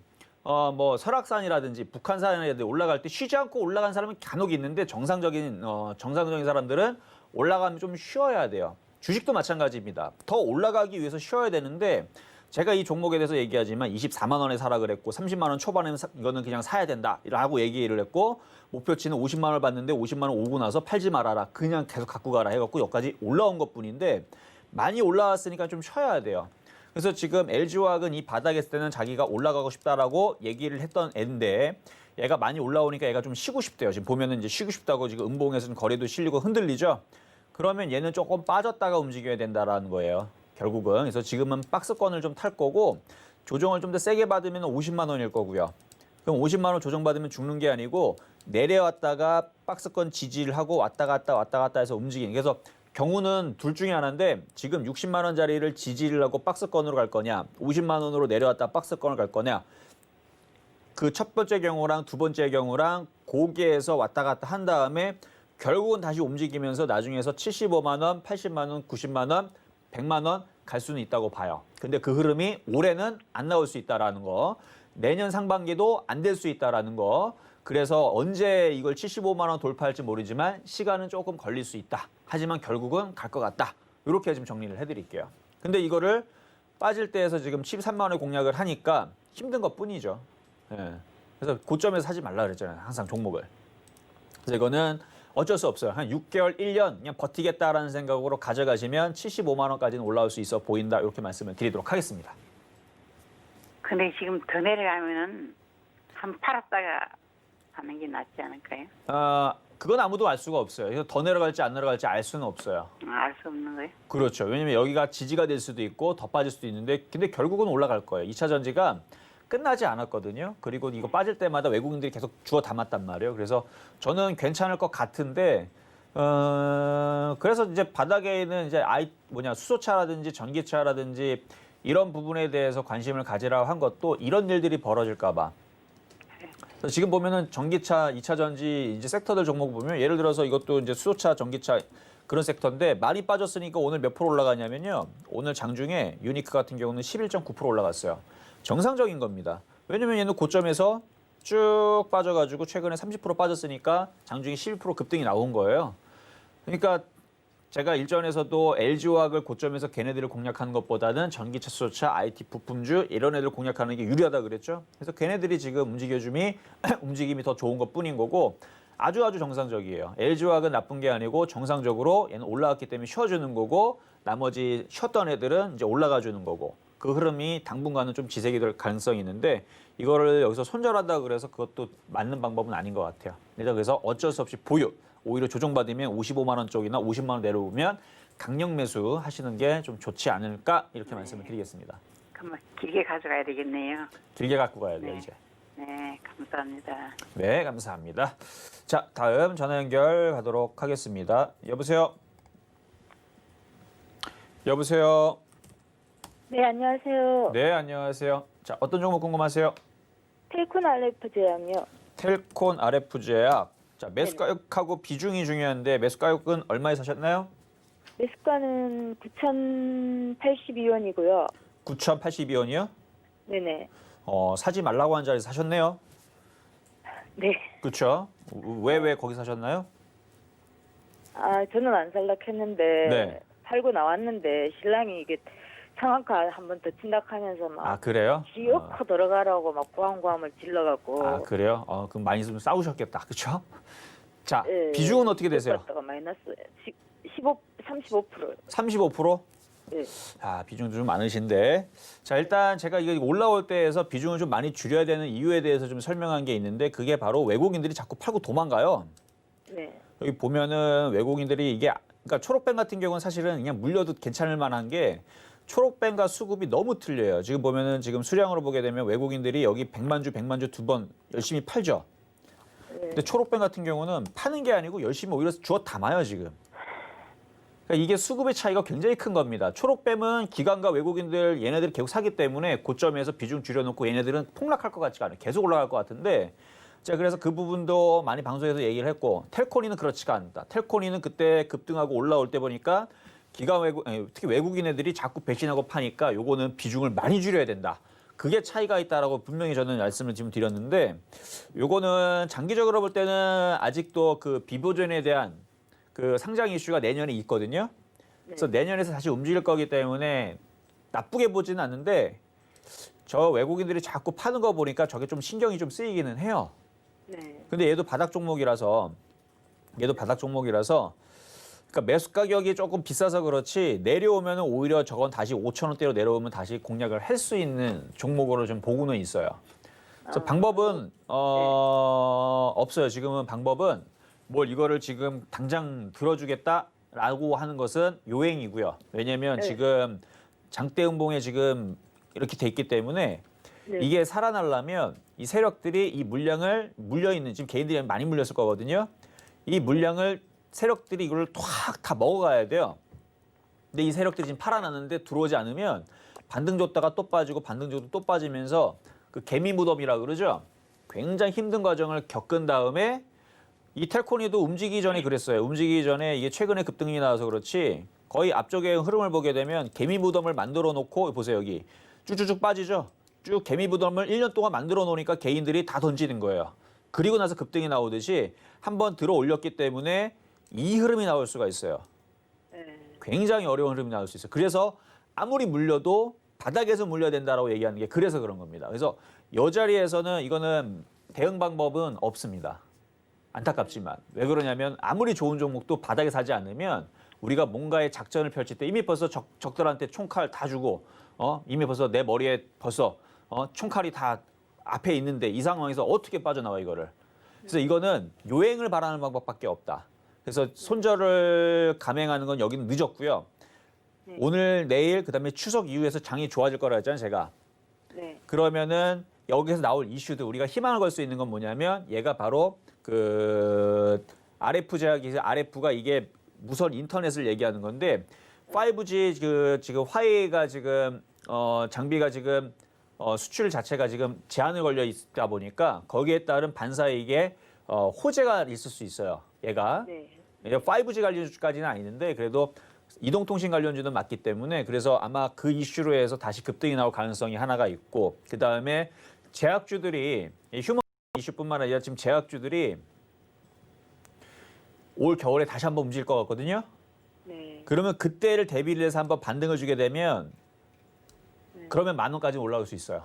뭐 설악산이라든지 북한산이라든지 올라갈 때 쉬지 않고 올라간 사람은 간혹 있는데 정상적인 사람들은 올라가면 좀 쉬어야 돼요. 주식도 마찬가지입니다. 더 올라가기 위해서 쉬어야 되는데 제가 이 종목에 대해서 얘기하지만 24만 원에 사라 그랬고 30만 원 초반에는 이거는 그냥 사야 된다라고 얘기를 했고 목표치는 50만 원을 받는데 50만 원 오고 나서 팔지 말아라. 그냥 계속 갖고 가라 해갖고 여기까지 올라온 것뿐인데 많이 올라왔으니까 좀 쉬어야 돼요. 그래서 지금 LG화학은 이 바닥에 있을 때는 자기가 올라가고 싶다라고 얘기를 했던 애인데 얘가 많이 올라오니까 얘가 좀 쉬고 싶대요. 지금 보면은 이제 쉬고 싶다고 지금 음봉에서는 거래도 실리고 흔들리죠. 그러면 얘는 조금 빠졌다가 움직여야 된다라는 거예요. 결국은. 그래서 지금은 박스권을 좀 탈 거고 조정을 좀 더 세게 받으면 50만 원일 거고요. 그럼 50만 원 조정받으면 죽는 게 아니고 내려왔다가 박스권 지지를 하고 왔다 갔다 해서 움직이는. 그래서 경우는 둘 중에 하나인데 지금 60만 원짜리를 지지를 하고 박스권으로 갈 거냐 50만 원으로 내려왔다 박스권을 갈 거냐 그 첫 번째 경우랑 두 번째 경우랑 고개에서 왔다 갔다 한 다음에 결국은 다시 움직이면서 나중에서 75만 원, 80만 원, 90만 원, 100만 원 갈 수는 있다고 봐요. 근데 그 흐름이 올해는 안 나올 수 있다라는 거. 내년 상반기도 안 될 수 있다라는 거. 그래서 언제 이걸 75만 원 돌파할지 모르지만 시간은 조금 걸릴 수 있다. 하지만 결국은 갈 것 같다. 이렇게 지금 정리를 해드릴게요. 근데 이거를 빠질 때에서 지금 13만 원의 공략을 하니까 힘든 것 뿐이죠. 예. 그래서 고점에서 사지 말라 그랬잖아요. 항상 종목을. 그래서 이거는 어쩔 수 없어요. 한 6개월, 1년 그냥 버티겠다라는 생각으로 가져가시면 75만 원까지는 올라올 수 있어 보인다. 이렇게 말씀을 드리도록 하겠습니다. 근데 지금 더 내려가면은 한 팔았다가 하는 게 낫지 않을까요? 그건 아무도 알 수가 없어요. 그래서 더 내려갈지 안 내려갈지 알 수는 없어요. 알 수 없는 거예요? 그렇죠. 왜냐면 여기가 지지가 될 수도 있고 더 빠질 수도 있는데 근데 결국은 올라갈 거예요. 2차 전지가 끝나지 않았거든요. 그리고 이거 빠질 때마다 외국인들이 계속 주워 담았단 말이에요. 그래서 저는 괜찮을 것 같은데 그래서 이제 바닥에 있는 이제 수소차라든지 전기차라든지 이런 부분에 대해서 관심을 가지라고 한 것도 이런 일들이 벌어질까 봐. 그래서 지금 보면은 전기차, 2차 전지 이제 섹터들 종목 보면 예를 들어서 이것도 이제 수소차, 전기차 그런 섹터인데 많이 빠졌으니까 오늘 몇 프로 올라가냐면요. 오늘 장중에 유니크 같은 경우는 11.9% 올라갔어요. 정상적인 겁니다. 왜냐면 얘는 고점에서 쭉 빠져가지고 최근에 30% 빠졌으니까 장중에 11% 급등이 나온 거예요. 그러니까 제가 일전에서도 LG화학을 고점에서 걔네들을 공략하는 것보다는 전기차, 수소차, IT 부품주 이런 애들 공략하는 게 유리하다 그랬죠. 그래서 걔네들이 지금 움직임이 더 좋은 것뿐인 거고 아주 정상적이에요. LG화학은 나쁜 게 아니고 정상적으로 얘는 올라왔기 때문에 쉬어주는 거고 나머지 쉬었던 애들은 이제 올라가 주는 거고 그 흐름이 당분간은 좀 지색이 될 가능성이 있는데 이거를 여기서 손절한다 그래서 그것도 맞는 방법은 아닌 것 같아요. 그래서 어쩔 수 없이 보유. 오히려 조정받으면 55만 원 쪽이나 50만 원 내려오면 강력 매수 하시는 게 좀 좋지 않을까 이렇게 말씀을 드리겠습니다. 그럼 길게 가져가야 되겠네요. 길게 갖고 가야 돼요, 네. 이제. 네, 감사합니다. 네, 감사합니다. 자, 다음 전화 연결 가도록 하겠습니다. 여보세요? 여보세요? 네, 안녕하세요. 네, 안녕하세요. 자, 어떤 종목 궁금하세요? 텔콘 알레프 제약요. 텔콘 RF 제약. 자, 매수 가격하고 비중이 중요한데 매수 가격은 얼마에 사셨나요? 매수가는 9,082원이고요. 9,082원이요? 네네. 사지 말라고 한 자리에 사셨네요. 네. 그렇죠? 왜 거기 사셨나요? 아, 저는 안 살락 했는데 네. 팔고 나왔는데 신랑이 이게 상한가 한 번 더 친다하면서 막 아, 그래요? 지옥코 들어가라고 막 고함고함을 질러갖고. 아, 그래요? 그럼 많이 좀 싸우셨겠다. 그렇죠? 자, 네, 비중은 어떻게 되세요? 갔다가 마이너스 35%. 35%? 네. 아, 비중도 좀 많으신데. 자, 일단 제가 이거 올라올 때에서 비중을 좀 많이 줄여야 되는 이유에 대해서 좀 설명한 게 있는데 그게 바로 외국인들이 자꾸 팔고 도망가요. 네. 여기 보면은 외국인들이 그러니까 초록뱅 같은 경우는 사실은 그냥 물려도 괜찮을 만한 게 초록뱅과 수급이 너무 틀려요. 지금 보면은 지금 수량으로 보게 되면 외국인들이 여기 100만 주 두 번 열심히 팔죠. 근데 초록뱅 같은 경우는 파는 게 아니고 열심히 오히려 주워 담아요, 지금. 그러니까 이게 수급의 차이가 굉장히 큰 겁니다. 초록뱀은 기관과 외국인들 얘네들이 계속 사기 때문에 고점에서 비중 줄여놓고 얘네들은 폭락할 것 같지가 않아요. 계속 올라갈 것 같은데 제가 그래서 그 부분도 많이 방송에서 얘기를 했고 텔코니는 그렇지가 않다. 텔코니는 그때 급등하고 올라올 때 보니까 특히 외국인 애들이 자꾸 배신하고 파니까 요거는 비중을 많이 줄여야 된다. 그게 차이가 있다라고 분명히 저는 말씀을 지금 드렸는데 요거는 장기적으로 볼 때는 아직도 그 비보존에 대한 그 상장 이슈가 내년에 있거든요. 그래서 내년에서 다시 움직일 거기 때문에 나쁘게 보지는 않는데 저 외국인들이 자꾸 파는 거 보니까 저게 좀 신경이 좀 쓰이기는 해요. 네. 근데 얘도 바닥 종목이라서 그러니까 매수 가격이 조금 비싸서 그렇지 내려오면 오히려 저건 다시 5,000원대로 내려오면 다시 공략을 할 수 있는 종목으로 좀 보고는 있어요. 그래서 방법은 없어요. 지금은 방법은 뭘 이거를 지금 당장 들어주겠다라고 하는 것은 요행이고요. 왜냐하면 지금 장대음봉에 지금 이렇게 돼 있기 때문에 이게 살아나려면 이 세력들이 이 물량을 물려있는 지금 개인들이 많이 물렸을 거거든요. 이 물량을 세력들이 이걸 탁 다 먹어가야 돼요. 근데 이 세력들이 지금 팔아놨는데 들어오지 않으면 반등 줬다가 또 빠지고 반등 줘도 또 빠지면서 그 개미 무덤이라 그러죠. 굉장히 힘든 과정을 겪은 다음에 이 텔코니도 움직이기 전에 그랬어요. 움직이기 전에 이게 최근에 급등이 나와서 그렇지 거의 앞쪽의 흐름을 보게 되면 개미 무덤을 만들어 놓고 보세요. 여기 쭉쭉쭉 빠지죠. 쭉 개미 무덤을 1년 동안 만들어 놓으니까 개인들이 다 던지는 거예요. 그리고 나서 급등이 나오듯이 한번 들어 올렸기 때문에 이 흐름이 나올 수가 있어요. 굉장히 어려운 흐름이 나올 수 있어요. 그래서 아무리 물려도 바닥에서 물려야 된다라고 얘기하는 게 그래서 그런 겁니다. 그래서 이 자리에서는 이거는 대응 방법은 없습니다. 안타깝지만. 왜 그러냐면 아무리 좋은 종목도 바닥에 사지 않으면 우리가 뭔가의 작전을 펼칠 때 이미 벌써 적들한테 총칼 다 주고 이미 벌써 내 머리에 벌써 총칼이 다 앞에 있는데 이 상황에서 어떻게 빠져나와 이거를. 그래서 이거는 요행을 바라는 방법밖에 없다. 그래서 손절을 감행하는 건 여기는 늦었고요. 오늘, 내일, 그다음에 추석 이후에서 장이 좋아질 거라 했잖아요, 제가. 네. 그러면은 여기서 나올 이슈들 우리가 희망을 걸 수 있는 건 뭐냐면 얘가 바로 그 RF 제약이 RF가 이게 무선 인터넷을 얘기하는 건데 5G 그 지금 화웨이가 지금 장비가 지금 수출 자체가 지금 제한을 걸려 있다 보니까 거기에 따른 반사이익에 호재가 있을 수 있어요. 얘가 네. 5G 관련주까지는 아니는데 그래도 이동통신 관련주는 맞기 때문에 그래서 아마 그 이슈로 해서 다시 급등이 나올 가능성이 하나가 있고 그다음에 제약주들이 휴먼 이슈뿐만 아니라 지금 제약주들이 올 겨울에 다시 한번 움직일 것 같거든요. 네. 그러면 그때를 대비를 해서 한번 반등을 주게 되면 그러면 10,000원까지 올라올 수 있어요.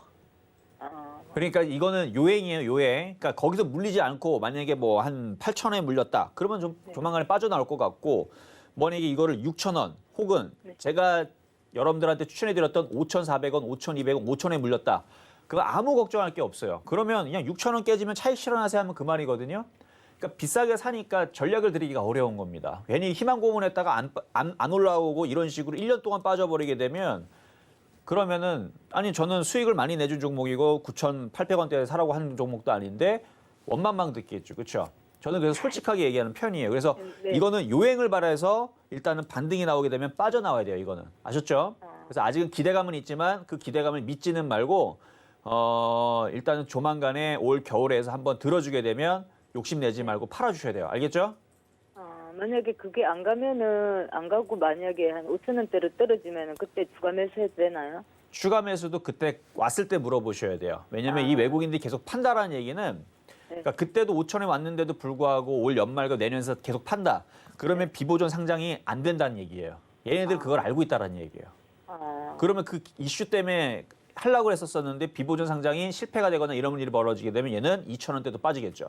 그러니까 이거는 요행이에요, 요행. 그러니까 거기서 물리지 않고 만약에 뭐 한 8,000원에 물렸다. 그러면 좀 조만간에 빠져나올 것 같고 만약에 이거를 6,000원 혹은 제가 여러분들한테 추천해드렸던 5,400원, 5,200원, 5,000원에 물렸다. 그거 아무 걱정할 게 없어요. 그러면 그냥 6,000원 깨지면 차익 실현하세요 하면 그 말이거든요. 그러니까 비싸게 사니까 전략을 들이기가 어려운 겁니다. 괜히 희망 고문했다가 안 올라오고 이런 식으로 1년 동안 빠져버리게 되면 그러면은 아니 저는 수익을 많이 내준 종목이고 9,800원대에 사라고 하는 종목도 아닌데 원망만 듣겠죠. 그렇죠? 저는 그래서 솔직하게 얘기하는 편이에요. 그래서 네. 이거는 요행을 바라서 일단은 반등이 나오게 되면 빠져나와야 돼요. 이거는. 아셨죠? 그래서 아직은 기대감은 있지만 그 기대감을 믿지는 말고 일단은 조만간에 올 겨울에 해서 한번 들어주게 되면 욕심내지 말고 팔아주셔야 돼요. 알겠죠? 만약에 그게 안 가면은 안 가고 만약에 한 5,000원대로 떨어지면은 그때 추가 매수해도 되나요? 추가 매수도 그때 왔을 때 물어보셔야 돼요. 왜냐하면 이 외국인들이 계속 판다라는 얘기는 그러니까 그때도 5,000원 왔는데도 불구하고 올 연말과 내년에서 계속 판다. 그러면 비보존 상장이 안 된다는 얘기예요. 얘네들 그걸 알고 있다라는 얘기예요. 그러면 그 이슈 때문에 하려고 했었었는데 비보존 상장이 실패가 되거나 이런 일이 벌어지게 되면 얘는 2,000원대도 빠지겠죠.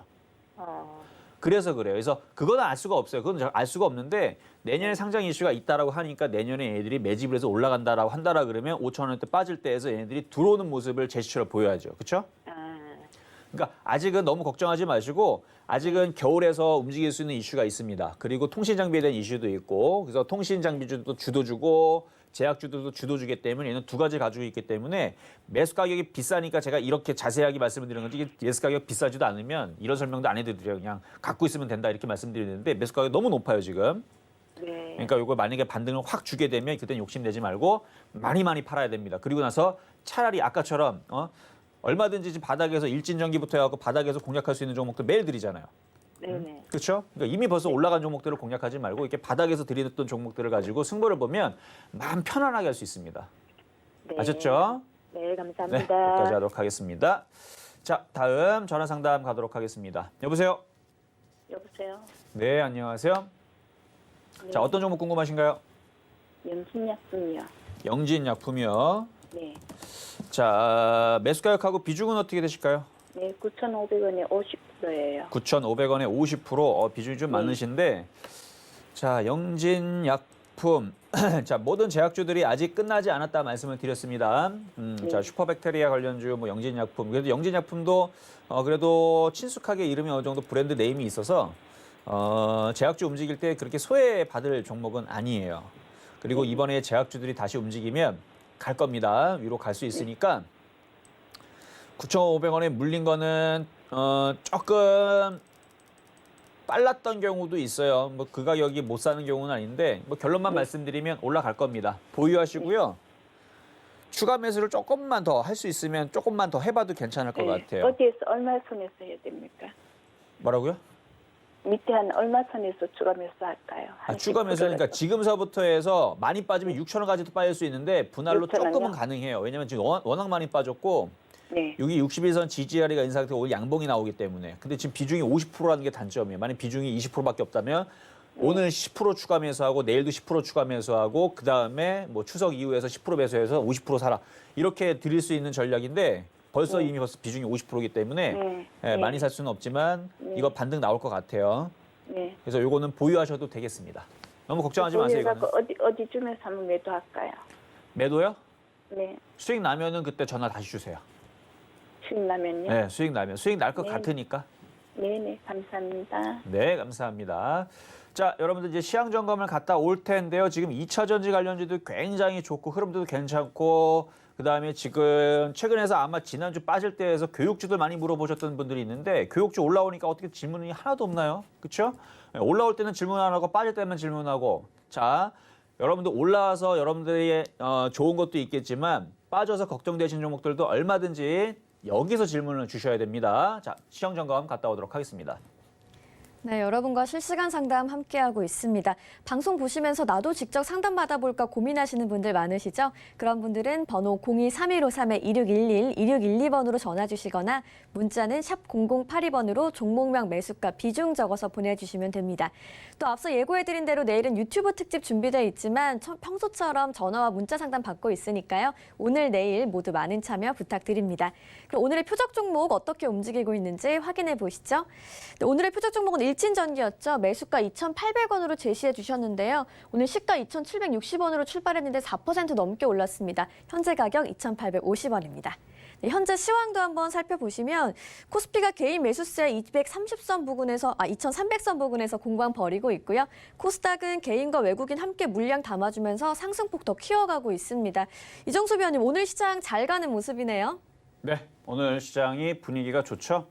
그래서 그래요. 그래서 그거는 알 수가 없어요. 그건 알 수가 없는데 내년에 상장 이슈가 있다라고 하니까 내년에 얘네들이 매집을 해서 올라간다라고 한다라 그러면 5,000원대 빠질 때에서 얘네들이 들어오는 모습을 제시처럼 보여야죠. 그렇죠? 그러니까 아직은 너무 걱정하지 마시고 아직은 겨울에서 움직일 수 있는 이슈가 있습니다. 그리고 통신 장비에 대한 이슈도 있고 그래서 통신 장비주도 주도 주고 제약주들도 주도 주기 때문에 얘는 두 가지 가지고 있기 때문에 매수 가격이 비싸니까 제가 이렇게 자세하게 말씀을 드리는 건지 이게 매수 가격 비싸지도 않으면 이런 설명도 안 해드려요. 그냥 갖고 있으면 된다 이렇게 말씀드리는데 매수 가격이 너무 높아요 지금. 네. 그러니까 이거 만약에 반등을 확 주게 되면 그때는 욕심내지 말고 많이 팔아야 됩니다. 그리고 나서 차라리 아까처럼 얼마든지 지금 바닥에서 일진전기부터 해갖고 바닥에서 공략할 수 있는 종목도 매일 드리잖아요. 네네. 그렇죠? 그러니까 이미 벌써 올라간 종목들을 공략하지 말고 이렇게 바닥에서 들이댔던 종목들을 가지고 승부를 보면 마음 편안하게 할 수 있습니다. 네. 아셨죠? 네, 네, 감사합니다. 여기까지 하도록 하겠습니다. 자, 다음 전화 상담 가도록 하겠습니다. 여보세요? 여보세요. 네, 안녕하세요. 네. 자, 어떤 종목 궁금하신가요? 연신약품이요. 영진약품이요. 네. 자, 매수 가격하고 비중은 어떻게 되실까요? 네, 9,500원에 50%예요. 9,500원에 50%. 비중이 좀 많으신데 자, 영진약품. 자, 모든 제약주들이 아직 끝나지 않았다 말씀을 드렸습니다. 자, 슈퍼백테리아 관련주, 뭐 영진약품. 그래도 영진약품도 그래도 친숙하게 이름이 어느 정도 브랜드 네임이 있어서 제약주 움직일 때 그렇게 소외받을 종목은 아니에요. 그리고 이번에 제약주들이 다시 움직이면 갈 겁니다. 위로 갈 수 있으니까 9,500원에 물린 거는 조금 빨랐던 경우도 있어요. 뭐 그 가격이 못 사는 경우는 아닌데 뭐 결론만 말씀드리면 올라갈 겁니다. 보유하시고요. 추가 매수를 조금만 더 할 수 있으면 조금만 더 해봐도 괜찮을 것 같아요. 어디에서 얼마 선에서 해야 됩니까? 뭐라고요? 밑에 한 얼마 선에서 추가 매수할까요? 추가 매수니까 지금서부터 해서 많이 빠지면 6,000원까지도 빠질 수 있는데 분할로 6,000원 이요? 조금은 가능해요. 왜냐면 지금 워낙 많이 빠졌고 네. 여기 61선 지지아리가 인상 상태가 오늘 양봉이 나오기 때문에 근데 지금 비중이 50%라는 게 단점이에요. 만약 비중이 20%밖에 없다면 오늘 10% 추가 매수하고 내일도 10% 추가 매수하고 그다음에 뭐 추석 이후에서 10% 매수해서 50% 사라. 이렇게 드릴 수 있는 전략인데 벌써 이미 벌써 비중이 50%이기 때문에 네. 예, 많이 살 수는 없지만 이거 반등 나올 것 같아요. 네. 그래서 요거는 보유하셔도 되겠습니다. 너무 걱정하지 마세요. 이거는. 어디쯤에서 한번 매도할까요? 매도요? 네. 수익 나면은 그때 전화 다시 주세요. 수익 나면요? 네, 수익 나면 수익 날 것 네. 같으니까. 네네, 감사합니다. 네, 감사합니다. 자, 여러분들 이제 시황 점검을 갔다 올 텐데요. 지금 2차 전지 관련주도 굉장히 좋고 흐름도 괜찮고 그다음에 지금 최근에서 아마 지난주 빠질 때에서 교육주들 많이 물어보셨던 분들이 있는데 교육주 올라오니까 어떻게 질문이 하나도 없나요? 그렇죠? 올라올 때는 질문 안 하고 빠질 때만 질문하고 자, 여러분들 올라와서 여러분들이 좋은 것도 있겠지만 빠져서 걱정되신 종목들도 얼마든지 여기서 질문을 주셔야 됩니다. 자, 시황 점검 갔다 오도록 하겠습니다. 네, 여러분과 실시간 상담 함께하고 있습니다. 방송 보시면서 나도 직접 상담 받아볼까 고민하시는 분들 많으시죠? 그런 분들은 번호 023153-2611, 2612번으로 전화 주시거나 문자는 샵 0082번으로 종목명 매수가 비중 적어서 보내주시면 됩니다. 또 앞서 예고해드린 대로 내일은 유튜브 특집 준비되어 있지만 평소처럼 전화와 문자 상담 받고 있으니까요. 오늘, 내일 모두 많은 참여 부탁드립니다. 그럼 오늘의 표적 종목 어떻게 움직이고 있는지 확인해 보시죠. 네, 오늘의 표적 종목은 일진전기였죠. 매수가 2,800원으로 제시해 주셨는데요. 오늘 시가 2,760원으로 출발했는데 4% 넘게 올랐습니다. 현재 가격 2,850원입니다. 네, 현재 시황도 한번 살펴보시면 코스피가 개인 매수세 230선 부근에서 2,300선 부근에서 공방 벌이고 있고요. 코스닥은 개인과 외국인 함께 물량 담아주면서 상승폭 더 키워가고 있습니다. 이정수 위원님, 오늘 시장 잘 가는 모습이네요. 네, 오늘 시장이 분위기가 좋죠.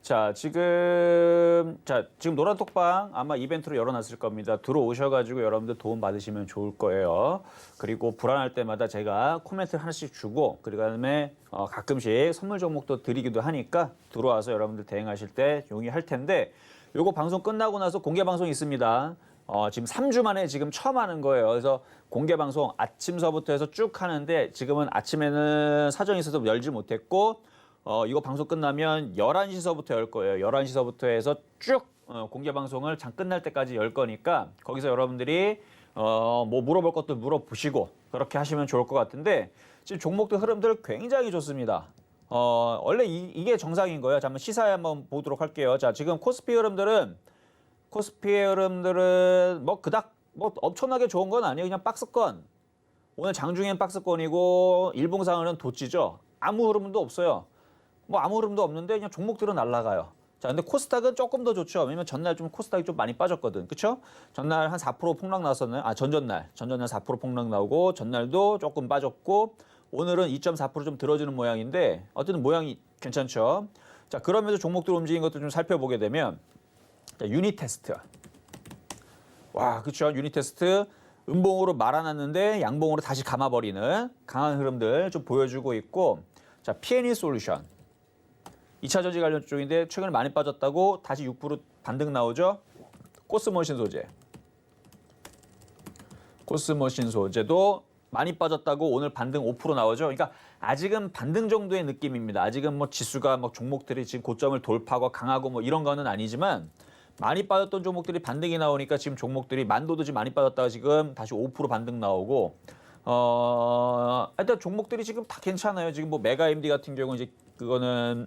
자, 지금 노란 톡방 아마 이벤트로 열어놨을 겁니다. 들어오셔가지고 여러분들 도움 받으시면 좋을 거예요. 그리고 불안할 때마다 제가 코멘트 하나씩 주고 그다음에 가끔씩 선물 종목도 드리기도 하니까 들어와서 여러분들 대응하실 때 용이할 텐데 요거 방송 끝나고 나서 공개 방송 있습니다. 지금 3주 만에 지금 처음 하는 거예요. 그래서 공개 방송 아침서부터 해서 쭉 하는데 지금은 아침에는 사정이 있어서 열지 못했고 이거 방송 끝나면 11시서부터 열 거예요. 11시서부터 해서 쭉 공개 방송을 장 끝날 때까지 열 거니까 거기서 여러분들이 뭐 물어볼 것도 물어보시고 그렇게 하시면 좋을 것 같은데 지금 종목들 흐름들 굉장히 좋습니다. 원래 이게 정상인 거예요. 자, 한번 시사회 한번 보도록 할게요. 자, 지금 코스피의 흐름들은 뭐 그닥 뭐 엄청나게 좋은 건 아니에요. 그냥 박스권. 오늘 장중엔 박스권이고 일봉상으로는 도치죠. 아무 흐름도 없어요. 뭐 아무 흐름도 없는데 그냥 종목들은 날아가요. 자, 근데 코스닥은 조금 더 좋죠. 왜냐면 전날 좀 코스닥이 좀 많이 빠졌거든. 그렇죠? 전날 한 4% 폭락 나왔었나요? 전전날 4% 폭락 나오고 전날도 조금 빠졌고 오늘은 2.4% 좀 들어주는 모양인데 어쨌든 모양이 괜찮죠. 자, 그러면서 종목들 움직인 것도 좀 살펴보게 되면 자, 유닛 테스트. 와, 그렇죠. 유닛 테스트 음봉으로 말아놨는데 양봉으로 다시 감아버리는 강한 흐름들 좀 보여주고 있고 자, P&E 솔루션. 2차 전지 관련 쪽인데 최근에 많이 빠졌다고 다시 6% 반등 나오죠. 코스모신 소재. 코스모신 소재도 많이 빠졌다고 오늘 반등 5% 나오죠. 그러니까 아직은 반등 정도의 느낌입니다. 아직은 뭐 지수가 뭐 종목들이 지금 고점을 돌파하고 강하고 뭐 이런 거는 아니지만 많이 빠졌던 종목들이 반등이 나오니까 지금 종목들이 만도도 지금 많이 빠졌다가 지금 다시 5% 반등 나오고 일단 종목들이 지금 다 괜찮아요. 지금 뭐 메가MD 같은 경우는 이제 그거는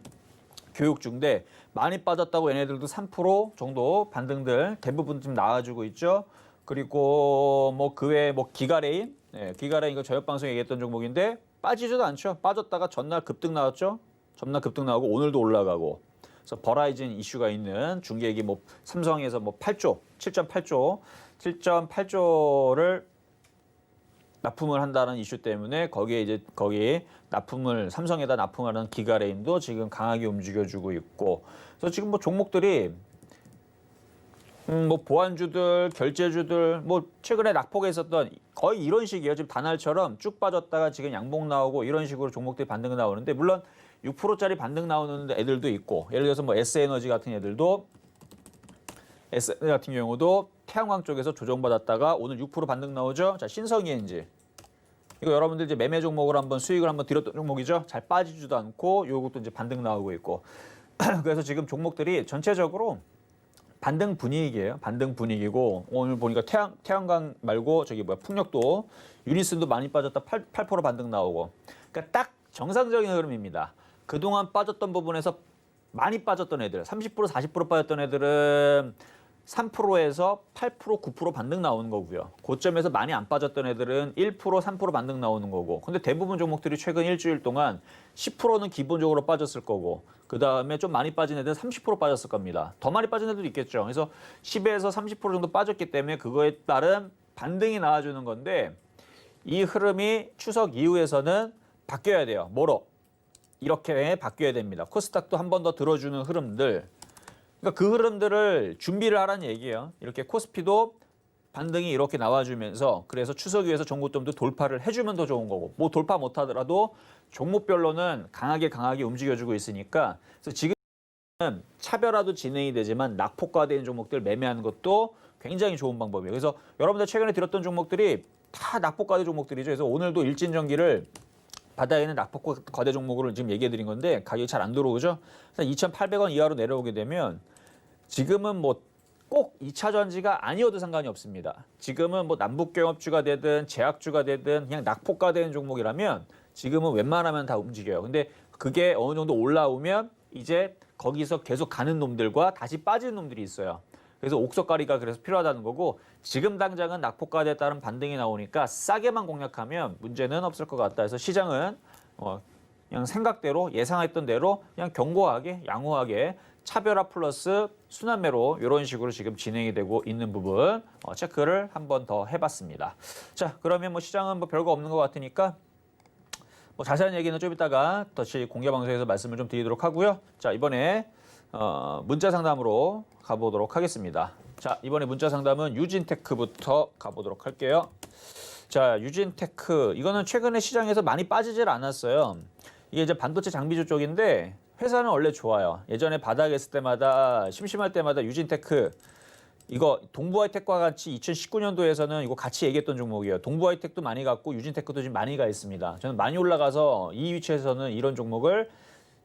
교육주인데 많이 빠졌다고 얘네들도 3% 정도 반등들 대부분 좀 나와주고 있죠. 그리고 뭐 그 외에 뭐 기가레인, 기가레인 이거 저녁 방송에 얘기했던 종목인데 빠지지도 않죠. 빠졌다가 전날 급등 나왔죠. 전날 급등 나오고 오늘도 올라가고. 그래서 버라이즌 이슈가 있는 중계기 뭐 삼성에서 뭐 7.8조를 납품을 한다는 이슈 때문에 거기 납품을 삼성에다 납품하는 기가레인도 지금 강하게 움직여주고 있고 그래서 지금 뭐 종목들이 뭐 보안주들, 결제주들 뭐 최근에 낙폭에 있었던 거의 이런 식이에요. 지금 단알처럼 쭉 빠졌다가 지금 양봉 나오고 이런 식으로 종목들이 반등 나오는데 물론 6%짜리 반등 나오는 애들도 있고 예를 들어서 뭐 S에너지 같은 애들도 S에너지 같은 경우도 태양광 쪽에서 조정받았다가 오늘 6% 반등 나오죠. 자, 신성이엔지. 이거 여러분들 이제 매매 종목을 한번 수익을 한번 드렸던 종목이죠. 잘 빠지지도 않고 요것도 이제 반등 나오고 있고. 그래서 지금 종목들이 전체적으로 반등 분위기예요. 반등 분위기고 오늘 보니까 태양광 말고 저기 뭐야 풍력도 유니슨도 많이 빠졌다 8% 반등 나오고. 그러니까 딱 정상적인 흐름입니다. 그동안 빠졌던 부분에서 많이 빠졌던 애들, 30% 40% 빠졌던 애들은 3%에서 8%, 9% 반등 나오는 거고요. 고점에서 많이 안 빠졌던 애들은 1%, 3% 반등 나오는 거고. 근데 대부분 종목들이 최근 일주일 동안 10%는 기본적으로 빠졌을 거고, 그 다음에 좀 많이 빠진 애들은 30% 빠졌을 겁니다. 더 많이 빠진 애들도 있겠죠. 그래서 10에서 30% 정도 빠졌기 때문에 그거에 따른 반등이 나와주는 건데, 이 흐름이 추석 이후에서는 바뀌어야 돼요. 뭐로? 이렇게 바뀌어야 됩니다. 코스닥도 한 번 더 들어주는 흐름들. 그러니까 그 흐름들을 준비를 하라는 얘기예요. 이렇게 코스피도 반등이 이렇게 나와주면서 그래서 추석 이후에서 종고점도 돌파를 해주면 더 좋은 거고 뭐 돌파 못하더라도 종목별로는 강하게 움직여주고 있으니까 그래서 지금은 차별화도 진행이 되지만 낙폭과대인 종목들 매매하는 것도 굉장히 좋은 방법이에요. 그래서 여러분들 최근에 들었던 종목들이 다 낙폭과대 종목들이죠. 그래서 오늘도 일진전기를 바닥에 있는 낙폭과대 종목으로 지금 얘기해 드린 건데 가격이 잘 안 들어오죠. 그래서 2,800원 이하로 내려오게 되면 지금은 뭐 꼭 2차 전지가 아니어도 상관이 없습니다. 지금은 뭐 남북경협주가 되든 제약주가 되든 그냥 낙폭과대인 종목이라면 지금은 웬만하면 다 움직여요. 근데 그게 어느 정도 올라오면 이제 거기서 계속 가는 놈들과 다시 빠지는 놈들이 있어요. 그래서 옥석가리가 그래서 필요하다는 거고 지금 당장은 낙폭과대에 따른 반등이 나오니까 싸게만 공략하면 문제는 없을 것 같다. 그래서 시장은 그냥 생각대로 예상했던 대로 그냥 견고하게 양호하게 차별화 플러스 순환매로 이런 식으로 지금 진행이 되고 있는 부분 체크를 한 번 더 해봤습니다. 자, 그러면 뭐 시장은 뭐 별거 없는 것 같으니까 뭐 자세한 얘기는 좀 이따가 다시 공개 방송에서 말씀을 좀 드리도록 하고요. 자, 이번에 문자 상담으로 가보도록 하겠습니다. 자, 이번에 문자 상담은 유진테크부터 가보도록 할게요. 자, 유진테크 이거는 최근에 시장에서 많이 빠지질 않았어요. 이게 이제 반도체 장비주 쪽인데 회사는 원래 좋아요. 예전에 바닥에 있을 때마다 심심할 때마다 유진테크 이거 동부하이텍과 같이 2019년도에서는 이거 같이 얘기했던 종목이에요. 동부하이텍도 많이 갔고 유진테크도 지금 많이 가 있습니다. 저는 많이 올라가서 이 위치에서는 이런 종목을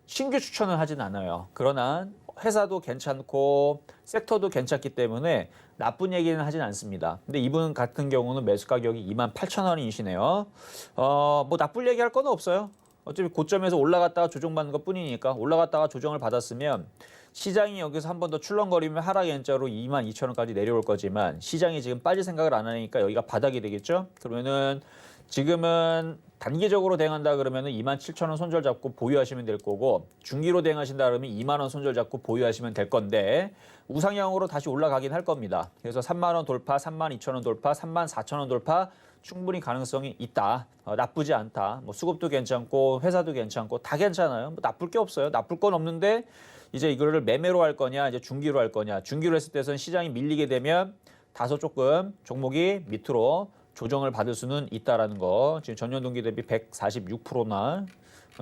신규 추천을 하진 않아요. 그러나 회사도 괜찮고 섹터도 괜찮기 때문에 나쁜 얘기는 하진 않습니다. 근데 이분 같은 경우는 매수 가격이 28,000원이시네요. 뭐 나쁠 얘기할 건 없어요. 어차피 고점에서 올라갔다가 조정받는 것 뿐이니까 올라갔다가 조정을 받았으면 시장이 여기서 한 번 더 출렁거리면 하락 N자로 22,000원까지 내려올 거지만 시장이 지금 빠질 생각을 안 하니까 여기가 바닥이 되겠죠. 그러면은 지금은 단기적으로 대응한다 그러면은 27,000원 손절 잡고 보유하시면 될 거고 중기로 대응하신다 그러면 2만 원 손절 잡고 보유하시면 될 건데 우상향으로 다시 올라가긴 할 겁니다. 그래서 3만 원 돌파, 32,000원 돌파, 34,000원 돌파 충분히 가능성이 있다. 나쁘지 않다. 뭐 수급도 괜찮고 회사도 괜찮고 다 괜찮아요. 뭐 나쁠 게 없어요. 나쁠 건 없는데 이제 이거를 매매로 할 거냐, 이제 중기로 할 거냐. 중기로 했을 때선 시장이 밀리게 되면 다소 조금 종목이 밑으로 조정을 받을 수는 있다라는 거. 지금 전년 동기 대비 146%나